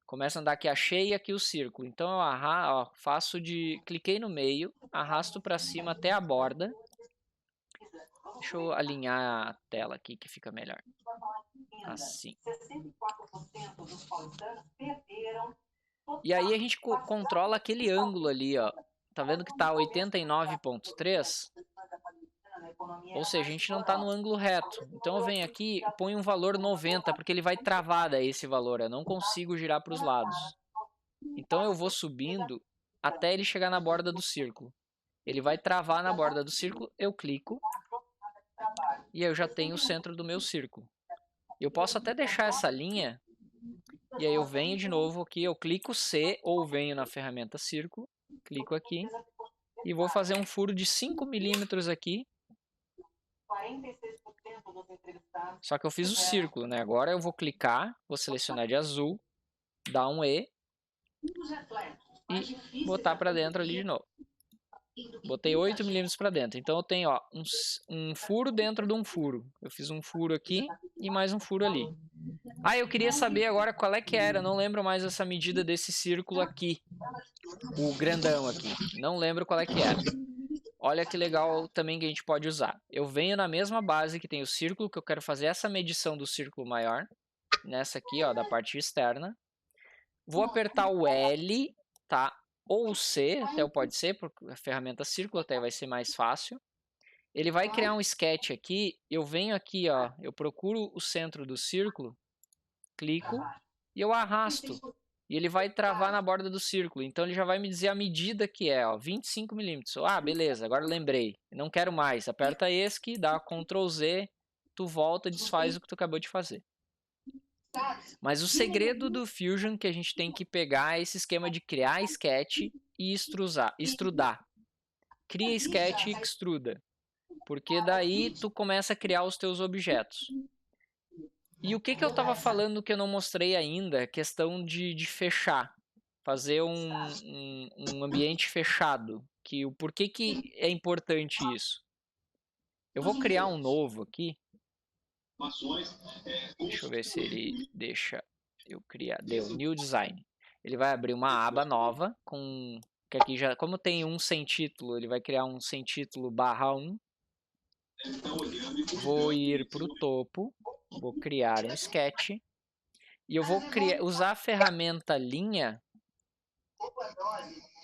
Começa a andar aqui, achei aqui o círculo. Então eu faço de... Cliquei no meio, arrasto para cima até a borda. Deixa eu alinhar a tela aqui que fica melhor. Assim. E aí a gente controla aquele ângulo ali, ó. Tá vendo que tá 89,3? Ou seja, a gente não tá no ângulo reto. Então eu venho aqui e ponho um valor 90, porque ele vai travar daí esse valor. Eu não consigo girar para os lados. Então eu vou subindo até ele chegar na borda do círculo. Ele vai travar na borda do círculo, eu clico. E eu já tenho o centro do meu círculo. Eu posso até deixar essa linha. E aí eu venho de novo aqui, eu clico C ou venho na ferramenta círculo. Clico aqui. E vou fazer um furo de 5 milímetros aqui. Só que eu fiz o círculo, né? Agora eu vou clicar, vou selecionar de azul, dar um E e botar para dentro ali de novo. Botei 8 milímetros para dentro. Então eu tenho ó, um furo dentro de um furo. Eu fiz um furo aqui e mais um furo ali. Ah, eu queria saber agora qual é que era. Não lembro mais essa medida desse círculo aqui. O grandão aqui. Não lembro qual é que era. Olha que legal também que a gente pode usar. Eu venho na mesma base que tem o círculo, que eu quero fazer essa medição do círculo maior. Nessa aqui, ó, da parte externa. Vou apertar o L, tá? Ou o C, até pode ser, porque a ferramenta círculo até vai ser mais fácil. Ele vai criar um sketch aqui. Eu venho aqui, ó, eu procuro o centro do círculo, clico e eu arrasto. E ele vai travar na borda do círculo. Então ele já vai me dizer a medida que é, ó, 25 milímetros. Ah, beleza, agora lembrei. Não quero mais. Aperta ESC, dá Ctrl Z, tu volta e desfaz o que tu acabou de fazer. Mas o segredo do Fusion que a gente tem que pegar é esse esquema de criar sketch e extrudar. Cria sketch e extruda. Porque daí tu começa a criar os teus objetos. E o que eu estava falando que eu não mostrei ainda? A questão de fechar. Fazer um ambiente fechado. O porquê que é importante isso? Eu vou criar um novo aqui. Deixa eu ver se ele deixa eu criar. Deu, New Design. Ele vai abrir uma aba nova com... Que aqui já, como tem um sem título, ele vai criar um sem título /1. Vou ir para o topo. Vou criar um sketch. E eu vou usar a ferramenta linha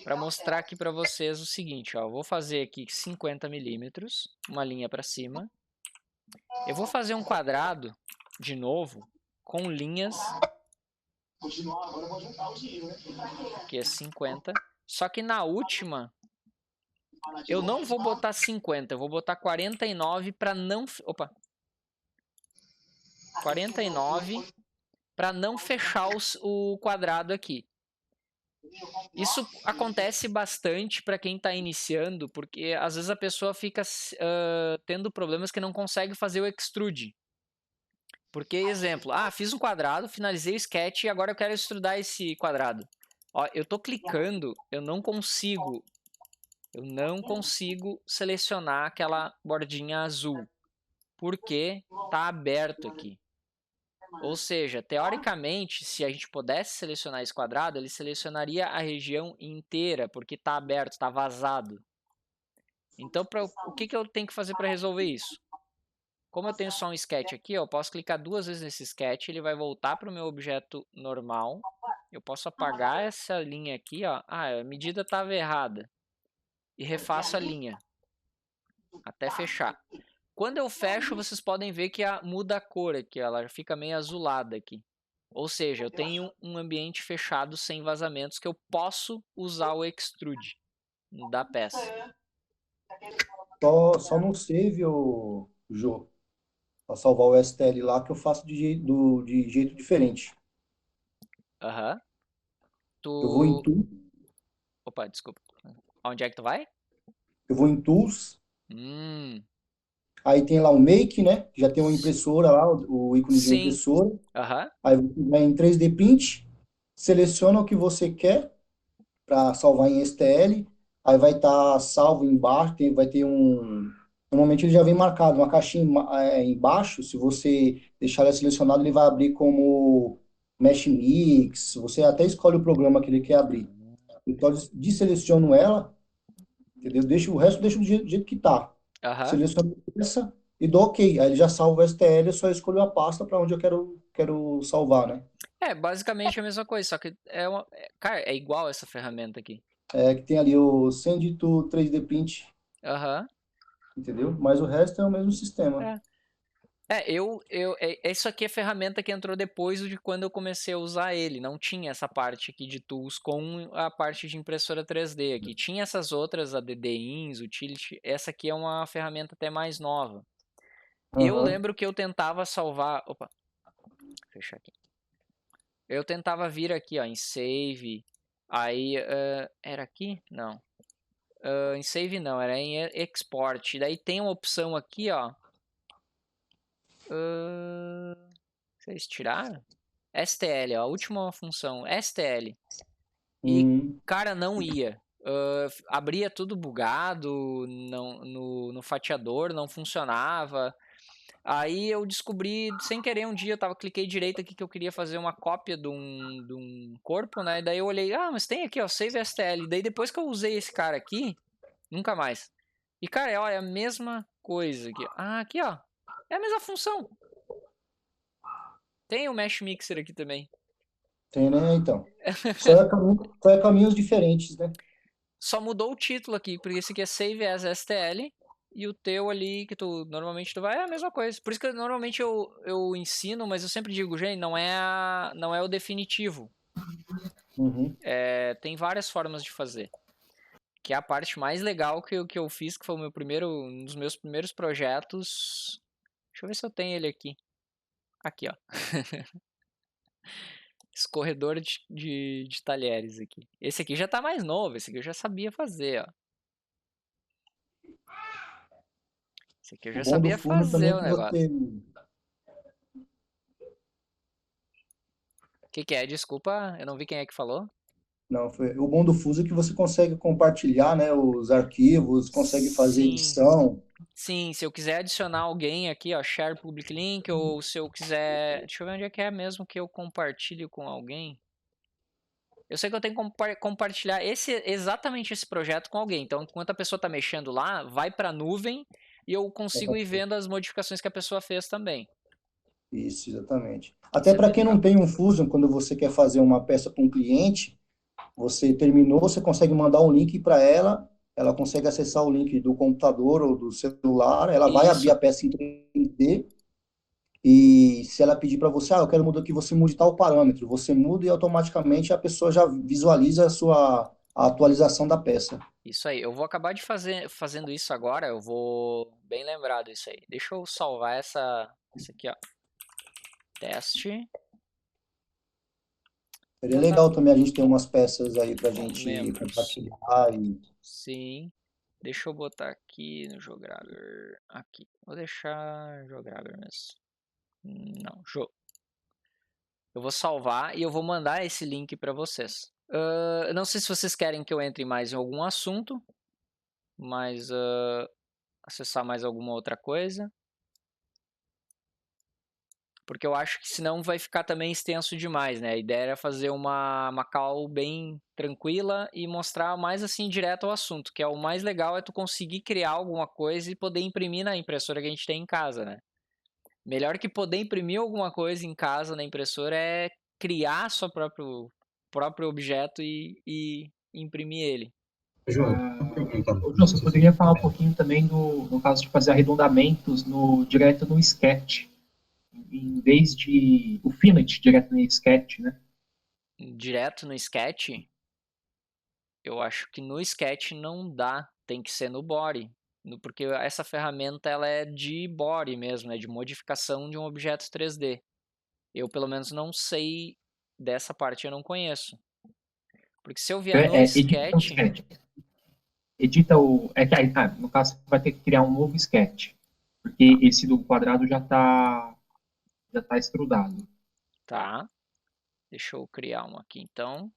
para mostrar aqui para vocês o seguinte. Ó, eu vou fazer aqui 50 milímetros, uma linha para cima. Eu vou fazer um quadrado de novo com linhas, que é 50. Só que na última, eu não vou botar 50, eu vou botar 49 para não... Opa! 49 para não fechar o quadrado aqui. Isso acontece bastante para quem está iniciando, porque às vezes a pessoa fica tendo problemas que não consegue fazer o extrude. Porque, exemplo, fiz um quadrado, finalizei o sketch e agora eu quero extrudar esse quadrado. Ó, eu estou clicando, eu não consigo selecionar aquela bordinha azul, porque está aberto aqui. Ou seja, teoricamente, se a gente pudesse selecionar esse quadrado, ele selecionaria a região inteira, porque está aberto, está vazado. Então, o que eu tenho que fazer para resolver isso? Como eu tenho só um sketch aqui, eu posso clicar 2 vezes nesse sketch, ele vai voltar para o meu objeto normal. Eu posso apagar essa linha aqui, ó. A medida estava errada. E refaço a linha, até fechar. Quando eu fecho, vocês podem ver que muda a cor aqui, ela fica meio azulada aqui. Ou seja, eu tenho um ambiente fechado sem vazamentos que eu posso usar o extrude da peça. Só não save, o Jô, para salvar o STL lá, que eu faço de jeito diferente. Aham. Eu vou em Tu... Tools, Opa, desculpa. Onde é que tu vai? eu vou em Tools, Hum, Aí tem lá o Make, né? Já tem uma impressora lá, o ícone de uma Sim. impressora. Aham. Aí você vai em 3D Print, seleciona o que você quer para salvar em STL. Aí vai estar salvo embaixo, vai ter um. Normalmente ele já vem marcado, uma caixinha embaixo. Se você deixar ele selecionado, ele vai abrir como Mesh Mix. Você até escolhe o programa que ele quer abrir. Então, eu desseleciono ela, entendeu? O resto deixo do jeito que tá. Aham. Seleciono essa e dou OK. Aí ele já salva o STL, eu só escolho a pasta para onde eu quero salvar, né? É, basicamente a mesma coisa, só que cara, é igual essa ferramenta aqui. É que tem ali o Send to 3D Print, Aham. entendeu? Mas o resto é o mesmo sistema. É. Isso aqui é ferramenta que entrou depois de quando eu comecei a usar ele. Não tinha essa parte aqui de tools com a parte de impressora 3D aqui. Tinha essas outras, a DDINS, Utility. Essa aqui é uma ferramenta até mais nova. Eu Aham. lembro que eu tentava salvar. Opa, fechar aqui. Eu tentava vir aqui, ó, em Save. Aí, era aqui? Não. Em Save não, era em Export. Daí tem uma opção aqui, ó. Vocês tiraram? STL, ó, a última função, STL. E, Hum, cara, não ia. Abria tudo bugado, não, no fatiador, não funcionava. Aí eu descobri, sem querer, um dia eu cliquei direito aqui que eu queria fazer uma cópia de um corpo, né? E daí eu olhei, mas tem aqui, ó, Save STL. Daí depois que eu usei esse cara aqui, nunca mais. E, cara, olha, é a mesma coisa aqui. Aqui, ó. É a mesma função. Tem o Mesh Mixer aqui também. tem, né? Então. Só é caminhos diferentes, né? Só mudou o título aqui, porque esse aqui é Save as STL e o teu ali que tu normalmente tu vai é a mesma coisa. Por isso que normalmente eu ensino, mas eu sempre digo, gente, não é o definitivo. Uhum. Tem várias formas de fazer. Que é a parte mais legal que eu fiz, que foi um dos meus primeiros projetos. Deixa eu ver se eu tenho ele aqui. Aqui, ó. Escorredor de talheres aqui. Esse aqui já tá mais novo, esse aqui eu já sabia fazer, ó. Esse aqui eu O já bom do sabia fuso também fazer é o que negócio. você. O que é? Desculpa, eu não vi quem é que falou. Não, o bom do fuso é que você consegue compartilhar, né, os arquivos, consegue fazer Sim, edição. sim. Se eu quiser adicionar alguém aqui, ó, share public link, ou se eu quiser. Deixa eu ver onde é que é mesmo que eu compartilho com alguém. Eu sei que eu tenho que compartilhar exatamente esse projeto com alguém. Então, enquanto a pessoa está mexendo lá, vai para a nuvem e eu consigo ir vendo as modificações que a pessoa fez também. Isso, exatamente. Até Isso é para bem quem não legal. tem um Fusion, quando você quer fazer uma peça para um cliente, você terminou, você consegue mandar um link para ela, ela consegue acessar o link do computador ou do celular, ela vai abrir Isso, a peça em 3D e se ela pedir para você, eu quero mudar que você mude tal parâmetro, você muda e automaticamente a pessoa já visualiza a atualização da peça. isso aí. Eu vou acabar de fazendo isso agora. Eu vou bem lembrado isso aí. Deixa eu salvar essa aqui, ó. Teste. Seria Então tá. legal também a gente ter umas peças aí para a Com gente membros. compartilhar e Sim. Deixa eu botar aqui no Jograbber. Aqui. Vou deixar Jograbber mesmo. Não, eu vou salvar e eu vou mandar esse link para vocês. Não sei se vocês querem que eu entre mais em algum assunto, mas acessar mais alguma outra coisa. Porque eu acho que senão vai ficar também extenso demais, né? A ideia era fazer uma call bem tranquila e mostrar mais assim direto ao assunto, que é o mais legal é tu conseguir criar alguma coisa e poder imprimir na impressora que a gente tem em casa, né? Melhor que poder imprimir alguma coisa em casa na impressora é criar seu próprio objeto e imprimir ele. Ô, João, você poderia falar um pouquinho também no caso de fazer arredondamentos direto no Sketch, em vez de o Finite direto no Sketch, né? Direto no Sketch, eu acho que no Sketch não dá, tem que ser no Body, porque essa ferramenta ela é de Body mesmo, né, de modificação de um objeto 3D. Eu pelo menos não sei dessa parte, eu não conheço. Porque se eu vier no Edita o Sketch, Sketch. Edita o. No caso, você vai ter que criar um novo Sketch. porque esse do quadrado já tá extrudado. Tá. Deixa eu criar um aqui, então.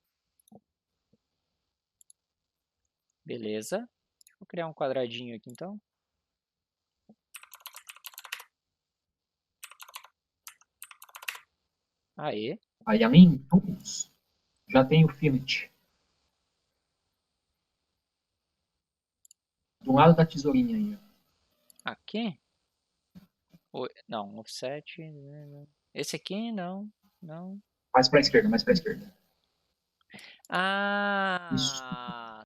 Beleza. Vou criar um quadradinho aqui, então. Aê. Aí, além de tools, já tem o Fillet. Do lado da tesourinha aí, ó. Aqui? Não, offset. Esse aqui, não. Não. Mais pra esquerda, mais pra esquerda. Isso. Ah!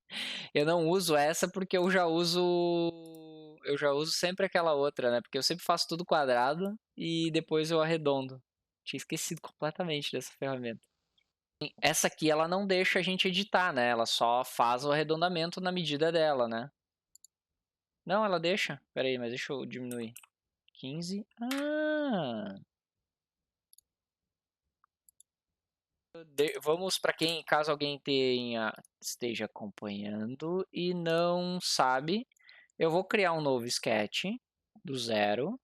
Eu não uso essa porque eu já uso. Eu já uso sempre aquela outra, né? Porque eu sempre faço tudo quadrado e depois eu arredondo. Tinha esquecido completamente dessa ferramenta. Essa aqui ela não deixa a gente editar, né? Ela só faz o arredondamento na medida dela, né? Não, ela deixa. Pera aí, mas deixa eu diminuir. 15. Ah! Vamos para quem, caso alguém esteja acompanhando e não sabe, eu vou criar um novo sketch do zero.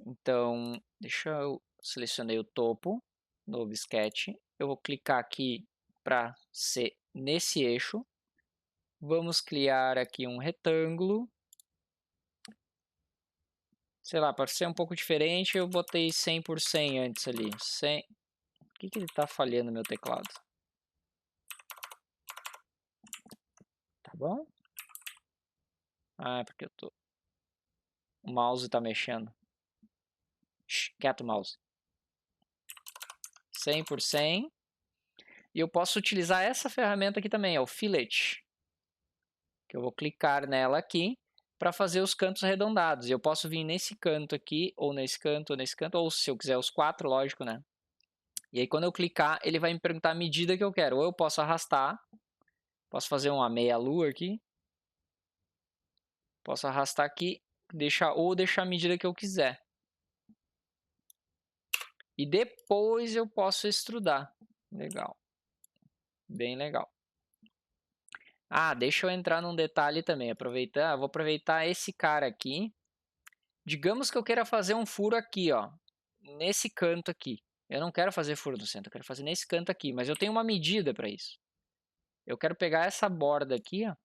Então, selecionei o topo, novo sketch. Eu vou clicar aqui para ser nesse eixo. Vamos criar aqui um retângulo. Sei lá, para ser um pouco diferente, eu botei 100 por 100 antes ali. 100. Por que ele está falhando no meu teclado? Tá bom? Ah, é porque o mouse está mexendo. Quieto, mouse. 100 por 100. E eu posso utilizar essa ferramenta aqui também, é o Fillet. Que eu vou clicar nela aqui para fazer os cantos arredondados. E eu posso vir nesse canto aqui, ou nesse canto, ou nesse canto, ou se eu quiser os quatro, lógico, né? E aí quando eu clicar, ele vai me perguntar a medida que eu quero. Ou eu posso arrastar, posso fazer uma meia-lua aqui. Posso arrastar aqui, ou deixar a medida que eu quiser. E depois eu posso extrudar. Legal. Bem legal. Ah, deixa eu entrar num detalhe também. Vou aproveitar esse cara aqui. Digamos que eu queira fazer um furo aqui, ó. Nesse canto aqui. Eu não quero fazer furo no centro, eu quero fazer nesse canto aqui. Mas eu tenho uma medida para isso. Eu quero pegar essa borda aqui, ó.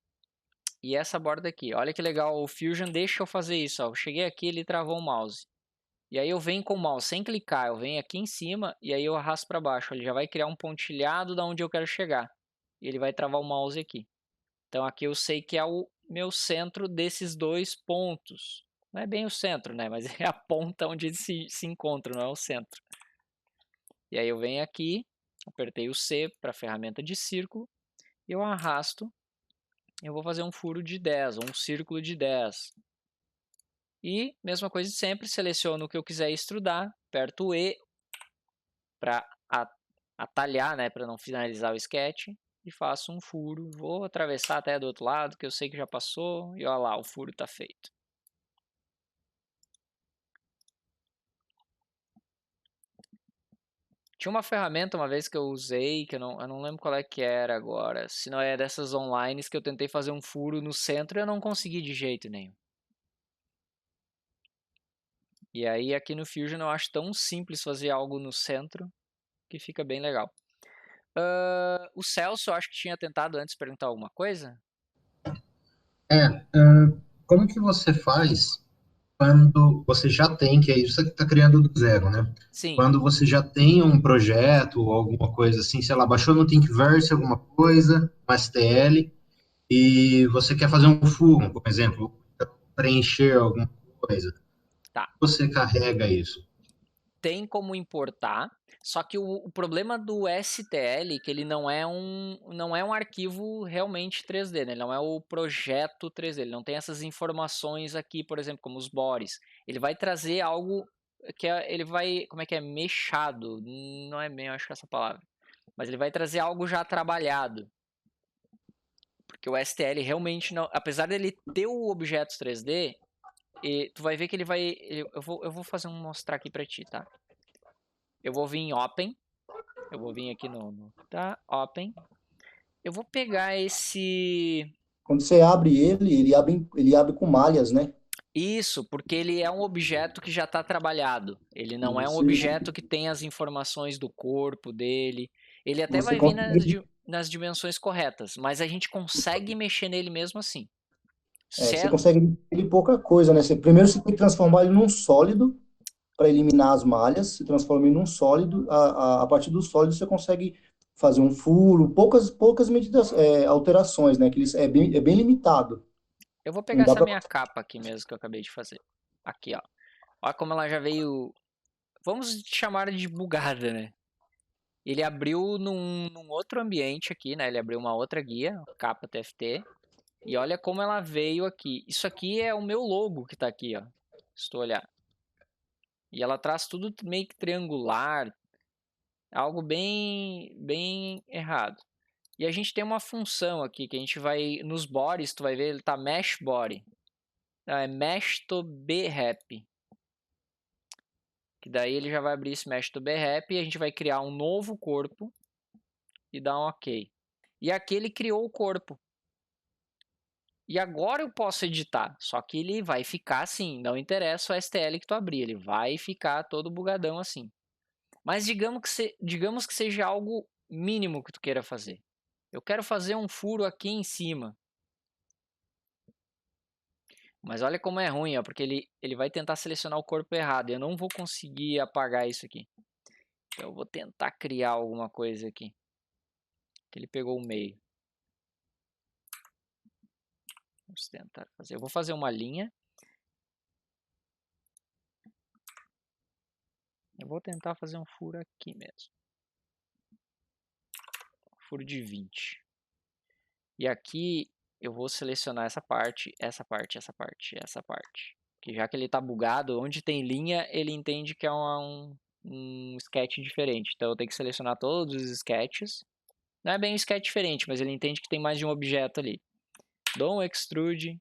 E essa borda aqui. Olha que legal, o Fusion deixa eu fazer isso, ó. Eu cheguei aqui, ele travou o mouse. E aí eu venho com o mouse sem clicar. Eu venho aqui em cima e aí eu arrasto para baixo. Ele já vai criar um pontilhado da onde eu quero chegar. E ele vai travar o mouse aqui. Então aqui eu sei que é o meu centro desses dois pontos. Não é bem o centro, né? Mas é a ponta onde eles se encontram, não é o centro. E aí eu venho aqui, apertei o C para a ferramenta de círculo. E eu arrasto. Eu vou fazer um furo de 10, ou um círculo de 10. E, mesma coisa de sempre, seleciono o que eu quiser extrudar. Aperto o E para atalhar, né? Para não finalizar o sketch. E faço um furo, vou atravessar até do outro lado, que eu sei que já passou, e olha lá, o furo está feito. Tinha uma ferramenta uma vez que eu usei, que eu não lembro qual é que era agora, se não é dessas online, que eu tentei fazer um furo no centro e eu não consegui de jeito nenhum. E aí aqui no Fusion eu acho tão simples fazer algo no centro, que fica bem legal. O Celso, eu acho que tinha tentado antes perguntar alguma coisa. Como que você faz quando você já tem, que é isso que está criando do zero, né? Sim. Quando você já tem um projeto ou alguma coisa assim, sei lá, baixou no Thingiverse alguma coisa, um STL, e você quer fazer um furo, por exemplo, preencher alguma coisa. Tá. Você carrega isso. Tem como importar, só que o problema do STL que ele não é um arquivo realmente 3D, né? Ele não é o projeto 3D, ele não tem essas informações aqui, por exemplo, como os bores. Ele vai trazer algo que ele vai, como é que é, meshado, não é bem, eu acho que é essa palavra, mas ele vai trazer algo já trabalhado. Porque o STL realmente não, apesar dele ter o objetos 3D, tu vai ver que ele vai, eu vou fazer mostrar aqui pra ti, tá? Eu vou vir em Open. Eu vou vir aqui tá, Open. Eu vou pegar esse... Quando você abre ele abre com malhas, né? Isso, porque ele é um objeto que já está trabalhado. Ele não é um Você, objeto que tem as informações do corpo dele. Ele até você vai vir consegue, nas dimensões corretas, mas a gente consegue mexer nele mesmo assim. você Certo? consegue ele pouca coisa, né? Primeiro você tem que transformar ele num sólido para eliminar as malhas, se transforma ele num sólido. A partir do sólido você consegue fazer um furo, poucas medidas, alterações, né? Que ele é bem limitado. Eu vou pegar Não dá essa para. minha capa aqui mesmo que eu acabei de fazer. Aqui, ó. Olha como ela já veio. Vamos chamar de bugada, né? Ele abriu num outro ambiente aqui, né? Ele abriu uma outra guia, capa TFT. E olha como ela veio aqui. Isso aqui é o meu logo que tá aqui, ó. Se tu olhar. E ela traz tudo meio que triangular. Algo bem errado. E a gente tem uma função aqui que a gente vai. Nos bodies, tu vai ver, ele tá mesh body. É mesh to brep. Que daí ele já vai abrir esse mesh to brep e a gente vai criar um novo corpo e dar um ok. E aqui ele criou o corpo. E agora eu posso editar, só que ele vai ficar assim, não interessa o STL que tu abrir, ele vai ficar todo bugadão assim. Mas digamos que seja algo mínimo que tu queira fazer. Eu quero fazer um furo aqui em cima. Mas olha como é ruim, ó, porque ele vai tentar selecionar o corpo errado. Eu não vou conseguir apagar isso aqui. Então eu vou tentar criar alguma coisa aqui. Que ele pegou o meio. Vamos tentar fazer. Eu vou fazer uma linha. Eu vou tentar fazer um furo aqui mesmo. Furo de 20. E aqui eu vou selecionar essa parte, essa parte, essa parte, essa parte. Que já que ele está bugado, onde tem linha, ele entende que é um sketch diferente. Então eu tenho que selecionar todos os sketches. Não é bem um sketch diferente, mas ele entende que tem mais de um objeto ali. Dou um extrude.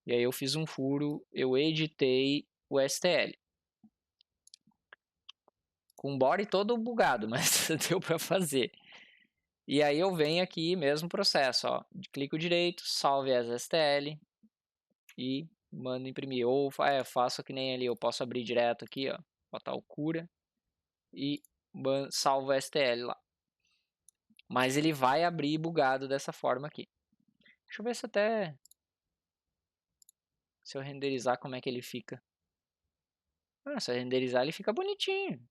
E aí eu fiz um furo, eu editei o STL. Com o body todo bugado, mas deu para fazer. E aí eu venho aqui, mesmo processo, ó. Clico direito, salve as STL e mando imprimir. Ou faço que nem ali, eu posso abrir direto aqui, ó. Botar o cura e salvo a STL lá. Mas ele vai abrir bugado dessa forma aqui. Deixa eu ver se até... Se eu renderizar, como é que ele fica. Ah, se eu renderizar, ele fica bonitinho.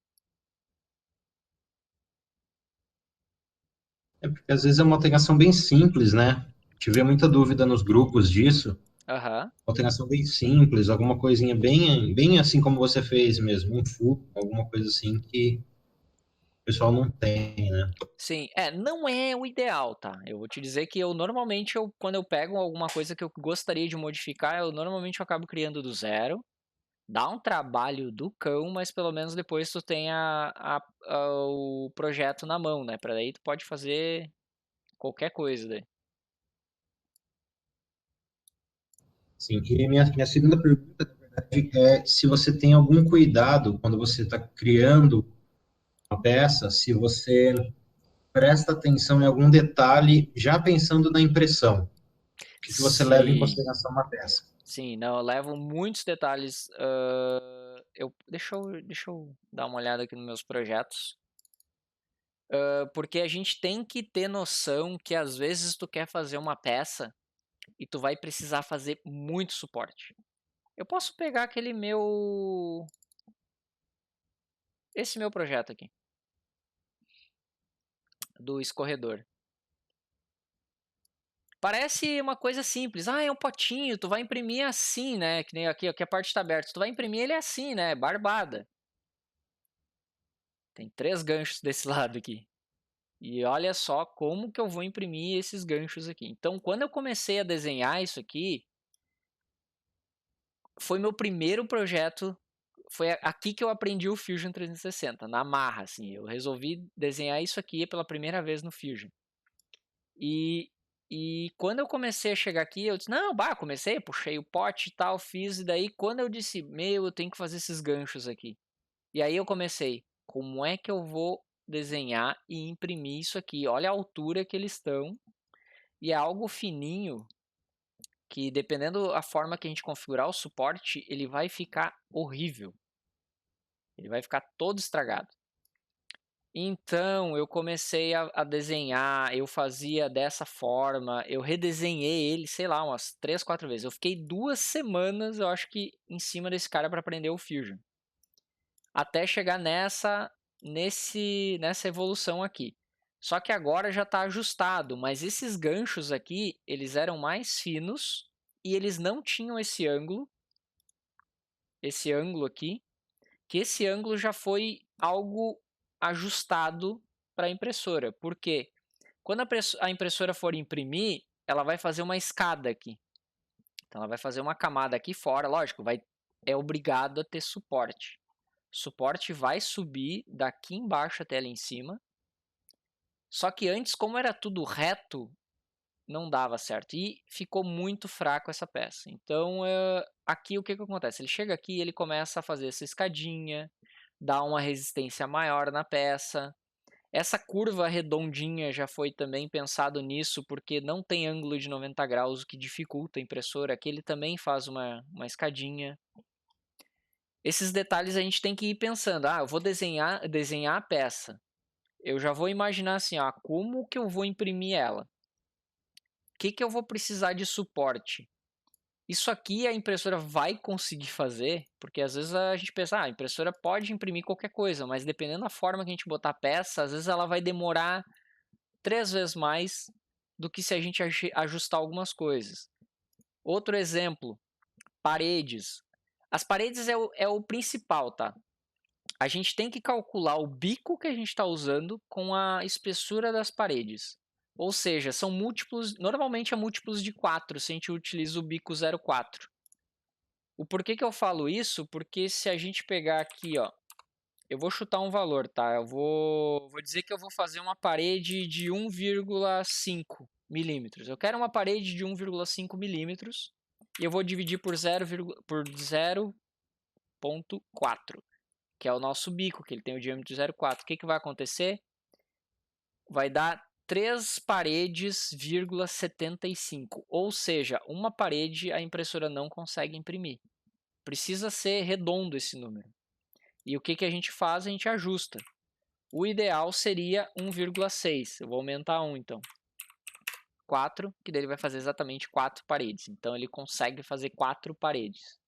É porque às vezes é uma alteração bem simples, né? Tive muita dúvida nos grupos disso. Aham. Alteração bem simples, alguma coisinha bem assim como você fez mesmo, um furo, alguma coisa assim que o pessoal não tem, né? Sim, não é o ideal, tá? Eu vou te dizer que eu normalmente, quando eu pego alguma coisa que eu gostaria de modificar, eu normalmente acabo criando do zero. Dá um trabalho do cão, mas pelo menos depois tu tem o projeto na mão, né? Pra daí tu pode fazer qualquer coisa daí. Sim, e minha segunda pergunta, na verdade, é se você tem algum cuidado quando você está criando uma peça, se você presta atenção em algum detalhe, já pensando na impressão. O que você leva em Sim, consideração na peça? sim, não, eu levo muitos detalhes. Deixa eu dar uma olhada aqui nos meus projetos. Porque a gente tem que ter noção que às vezes tu quer fazer uma peça e tu vai precisar fazer muito suporte. Eu posso pegar esse meu projeto aqui, do escorredor. Parece uma coisa simples. Ah, é um potinho, tu vai imprimir assim, né? Que nem aqui a parte está aberta. Tu vai imprimir ele assim, né? Barbada. Tem 3 ganchos desse lado aqui. E olha só como que eu vou imprimir esses ganchos aqui. Então, quando eu comecei a desenhar isso aqui, foi meu primeiro projeto. Foi aqui que eu aprendi o Fusion 360, na marra, assim. Eu resolvi desenhar isso aqui pela primeira vez no Fusion. E quando eu comecei a chegar aqui, eu disse, não, comecei, puxei o pote e tal, fiz, e daí quando eu disse, eu tenho que fazer esses ganchos aqui. E aí eu comecei, como é que eu vou desenhar e imprimir isso aqui? Olha a altura que eles estão, e é algo fininho, que dependendo da forma que a gente configurar o suporte, ele vai ficar horrível. Ele vai ficar todo estragado. Então, eu comecei a desenhar, eu fazia dessa forma, eu redesenhei ele, sei lá, umas 3, 4 vezes. Eu fiquei 2 semanas, eu acho que, em cima desse cara para aprender o Fusion. Até chegar nessa evolução aqui. Só que agora já está ajustado, mas esses ganchos aqui, eles eram mais finos e eles não tinham esse ângulo aqui, que esse ângulo já foi algo ajustado para a impressora. Por quê? Quando a impressora for imprimir, ela vai fazer uma escada aqui. Então ela vai fazer uma camada aqui fora, lógico, é obrigado a ter suporte. O suporte vai subir daqui embaixo até ali em cima. Só que antes, como era tudo reto, não dava certo. E ficou muito fraco essa peça. Então, aqui o que acontece? Ele chega aqui e ele começa a fazer essa escadinha, dá uma resistência maior na peça. Essa curva redondinha já foi também pensado nisso, porque não tem ângulo de 90 graus, o que dificulta a impressora. Aqui ele também faz uma escadinha. Esses detalhes a gente tem que ir pensando. Eu vou desenhar a peça. Eu já vou imaginar assim, como que eu vou imprimir ela? O que eu vou precisar de suporte? Isso aqui a impressora vai conseguir fazer, porque às vezes a gente pensa, a impressora pode imprimir qualquer coisa, mas dependendo da forma que a gente botar a peça, às vezes ela vai demorar 3 vezes mais do que se a gente ajustar algumas coisas. Outro exemplo, paredes. As paredes é o principal, tá? A gente tem que calcular o bico que a gente está usando com a espessura das paredes. Ou seja, são múltiplos, normalmente é múltiplos de 4 se a gente utiliza o bico 0,4. O porquê que eu falo isso? Porque se a gente pegar aqui, eu vou chutar um valor, tá? Eu vou dizer que eu vou fazer uma parede de 1,5 milímetros. Eu quero uma parede de 1,5 milímetros e eu vou dividir por 0,4, que é o nosso bico, que ele tem o diâmetro 0,4. O que vai acontecer? Vai dar 3 paredes,75, ou seja, uma parede a impressora não consegue imprimir. Precisa ser redondo esse número. E o que a gente faz? A gente ajusta. O ideal seria 1,6. Eu vou aumentar 1 então. 4, que daí ele vai fazer exatamente 4 paredes. Então ele consegue fazer 4 paredes.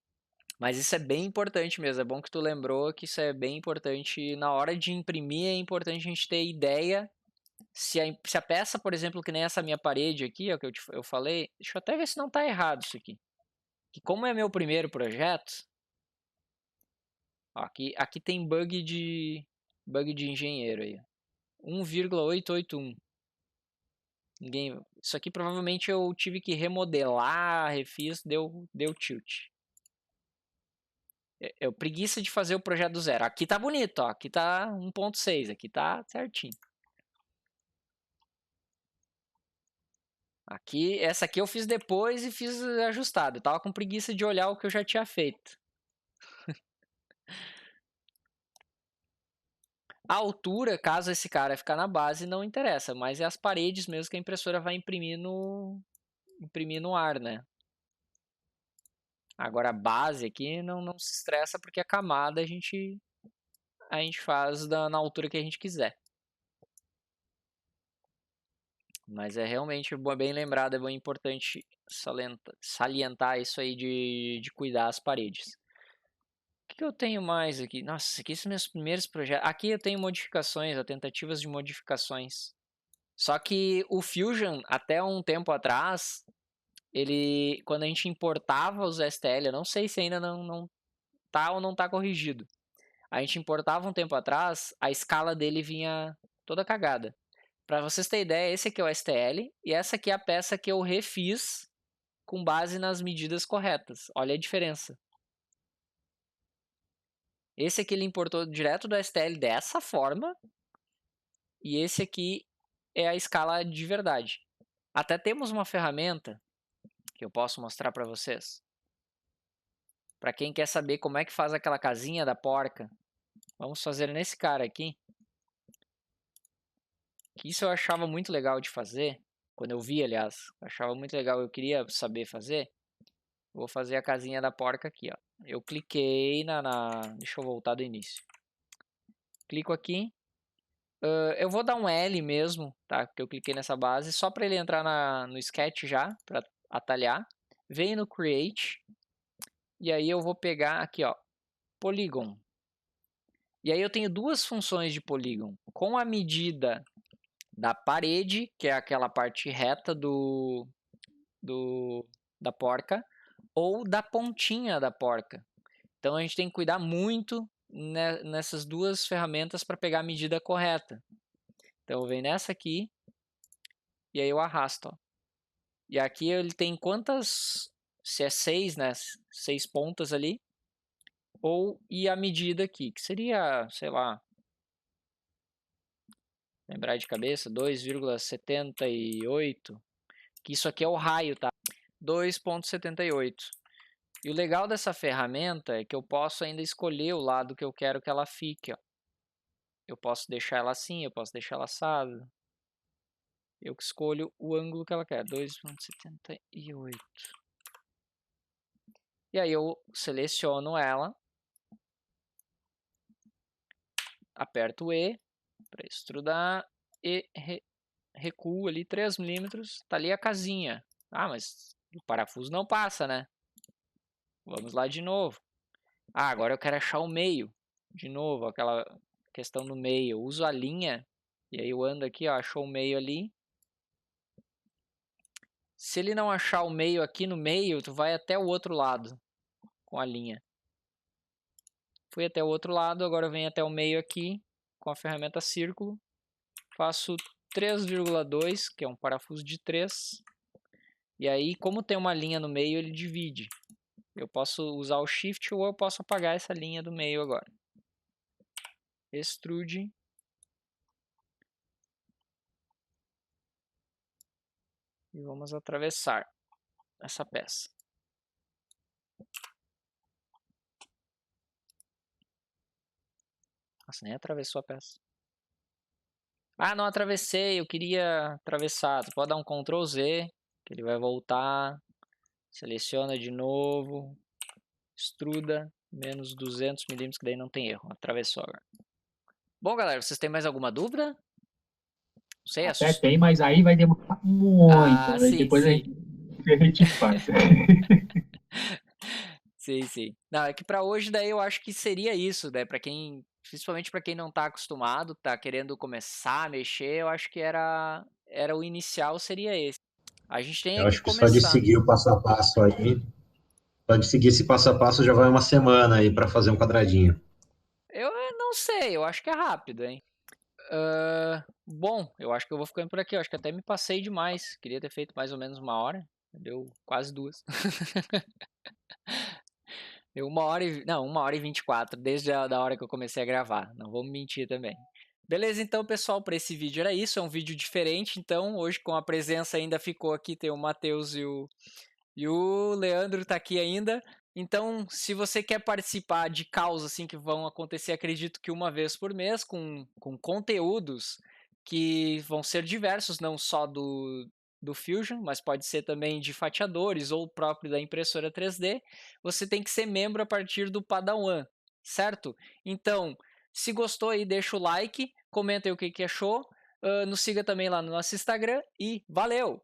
Mas isso é bem importante mesmo. É bom que tu lembrou que isso é bem importante. Na hora de imprimir é importante a gente ter ideia. Se a peça, por exemplo, que nem essa minha parede aqui, que eu falei, deixa eu até ver se não está errado isso aqui. Que como é meu primeiro projeto, aqui tem bug de engenheiro aí. 1,881. Isso aqui provavelmente eu tive que remodelar, refiz, deu tilt. Eu preguiça de fazer o projeto do zero. Aqui tá bonito, aqui tá 1.6, aqui tá certinho. Essa aqui eu fiz depois e fiz ajustado. Eu tava com preguiça de olhar o que eu já tinha feito. A altura, caso esse cara ficar na base, não interessa, mas é as paredes mesmo que a impressora vai imprimir no ar, né? Agora a base aqui não se estressa porque a camada a gente faz na altura que a gente quiser. Mas é realmente bem lembrado, é bem importante salientar isso aí de cuidar as paredes. O que eu tenho mais aqui? Nossa, aqui são meus primeiros projetos. Aqui eu tenho modificações, tentativas de modificações. Só que o Fusion, até um tempo atrás, quando a gente importava os STL, eu não sei se ainda não tá ou não tá corrigido. A gente importava um tempo atrás, a escala dele vinha toda cagada. Para vocês terem ideia, esse aqui é o STL e essa aqui é a peça que eu refiz com base nas medidas corretas. Olha a diferença. Esse aqui ele importou direto do STL dessa forma e esse aqui é a escala de verdade. Até temos uma ferramenta que eu posso mostrar para vocês. Para quem quer saber como é que faz aquela casinha da porca, vamos fazer nesse cara aqui. Que isso eu achava muito legal de fazer, quando eu vi, aliás, eu achava muito legal, eu queria saber fazer. Vou fazer a casinha da porca aqui, ó. Eu cliquei deixa eu voltar do início. Clico aqui. Eu vou dar um L mesmo, tá? Porque eu cliquei nessa base, só para ele entrar no Sketch já, para atalhar. Venho no Create. E aí eu vou pegar aqui, ó, Polygon. E aí eu tenho duas funções de Polygon. Com a medida da parede, que é aquela parte reta da porca, ou da pontinha da porca. Então a gente tem que cuidar muito nessas duas ferramentas para pegar a medida correta. Então eu venho nessa aqui e aí eu arrasto. Ó. E aqui ele tem quantas, se é 6, né? 6 pontas ali. E a medida aqui, que seria, sei lá, lembrar de cabeça, 2,78. Que isso aqui é o raio, tá? 2,78. E o legal dessa ferramenta é que eu posso ainda escolher o lado que eu quero que ela fique, ó. Eu posso deixar ela assim, eu posso deixar ela assada. Eu que escolho o ângulo que ela quer, 2,78. E aí eu seleciono ela, aperto o E para extrudar e recuo ali 3 milímetros. Tá ali a casinha. Ah, mas o parafuso não passa, né? Vamos lá de novo. Ah, agora eu quero achar o meio. De novo, aquela questão do meio. Eu uso a linha. E aí eu ando aqui, ó, achou o meio ali. Se ele não achar o meio aqui no meio, tu vai até o outro lado com a linha. Fui até o outro lado, agora eu venho até o meio aqui com a ferramenta círculo. Faço 3,2, que é um parafuso de 3. E aí, como tem uma linha no meio, ele divide. Eu posso usar o Shift ou eu posso apagar essa linha do meio agora. Extrude. E vamos atravessar essa peça. Nossa, nem atravessou a peça. Ah, não atravessei, eu queria atravessar. Tu pode dar um Ctrl Z, que ele vai voltar. Seleciona de novo. Extruda, menos 200 milímetros, que daí não tem erro. Atravessou agora. Bom, galera, vocês têm mais alguma dúvida? Não sei, Até tem, mas aí vai demorar muito. Ah, Né? sim, Depois sim. a gente faz. Sim, sim. Não, é que para hoje daí eu acho que seria isso, né? Para quem, principalmente para quem não tá acostumado, tá querendo começar a mexer, eu acho que era o inicial seria esse. A gente tem Eu é que acho que só de começar. seguir o passo a passo aí, só de seguir esse passo a passo já vai uma semana aí para fazer um quadradinho. Eu não sei, eu acho que é rápido, hein? Bom, eu acho que eu vou ficando por aqui. Eu acho que até me passei demais. Queria ter feito mais ou menos 1 hora. Deu quase 2. Deu 1 hora e... Não, 1 hora e 24, desde da hora que eu comecei a gravar. Não vou mentir também. Beleza, então, pessoal, para esse vídeo era isso. É um vídeo diferente, então, hoje com a presença ainda ficou aqui, tem o Matheus e o Leandro tá aqui ainda. Então, se você quer participar de causas assim que vão acontecer, acredito que uma vez por mês, com conteúdos que vão ser diversos, não só do Fusion, mas pode ser também de fatiadores ou próprio da impressora 3D, você tem que ser membro a partir do Padawan, certo? Então, se gostou aí, deixa o like, comenta aí o que achou, nos siga também lá no nosso Instagram e valeu!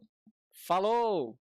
Falou!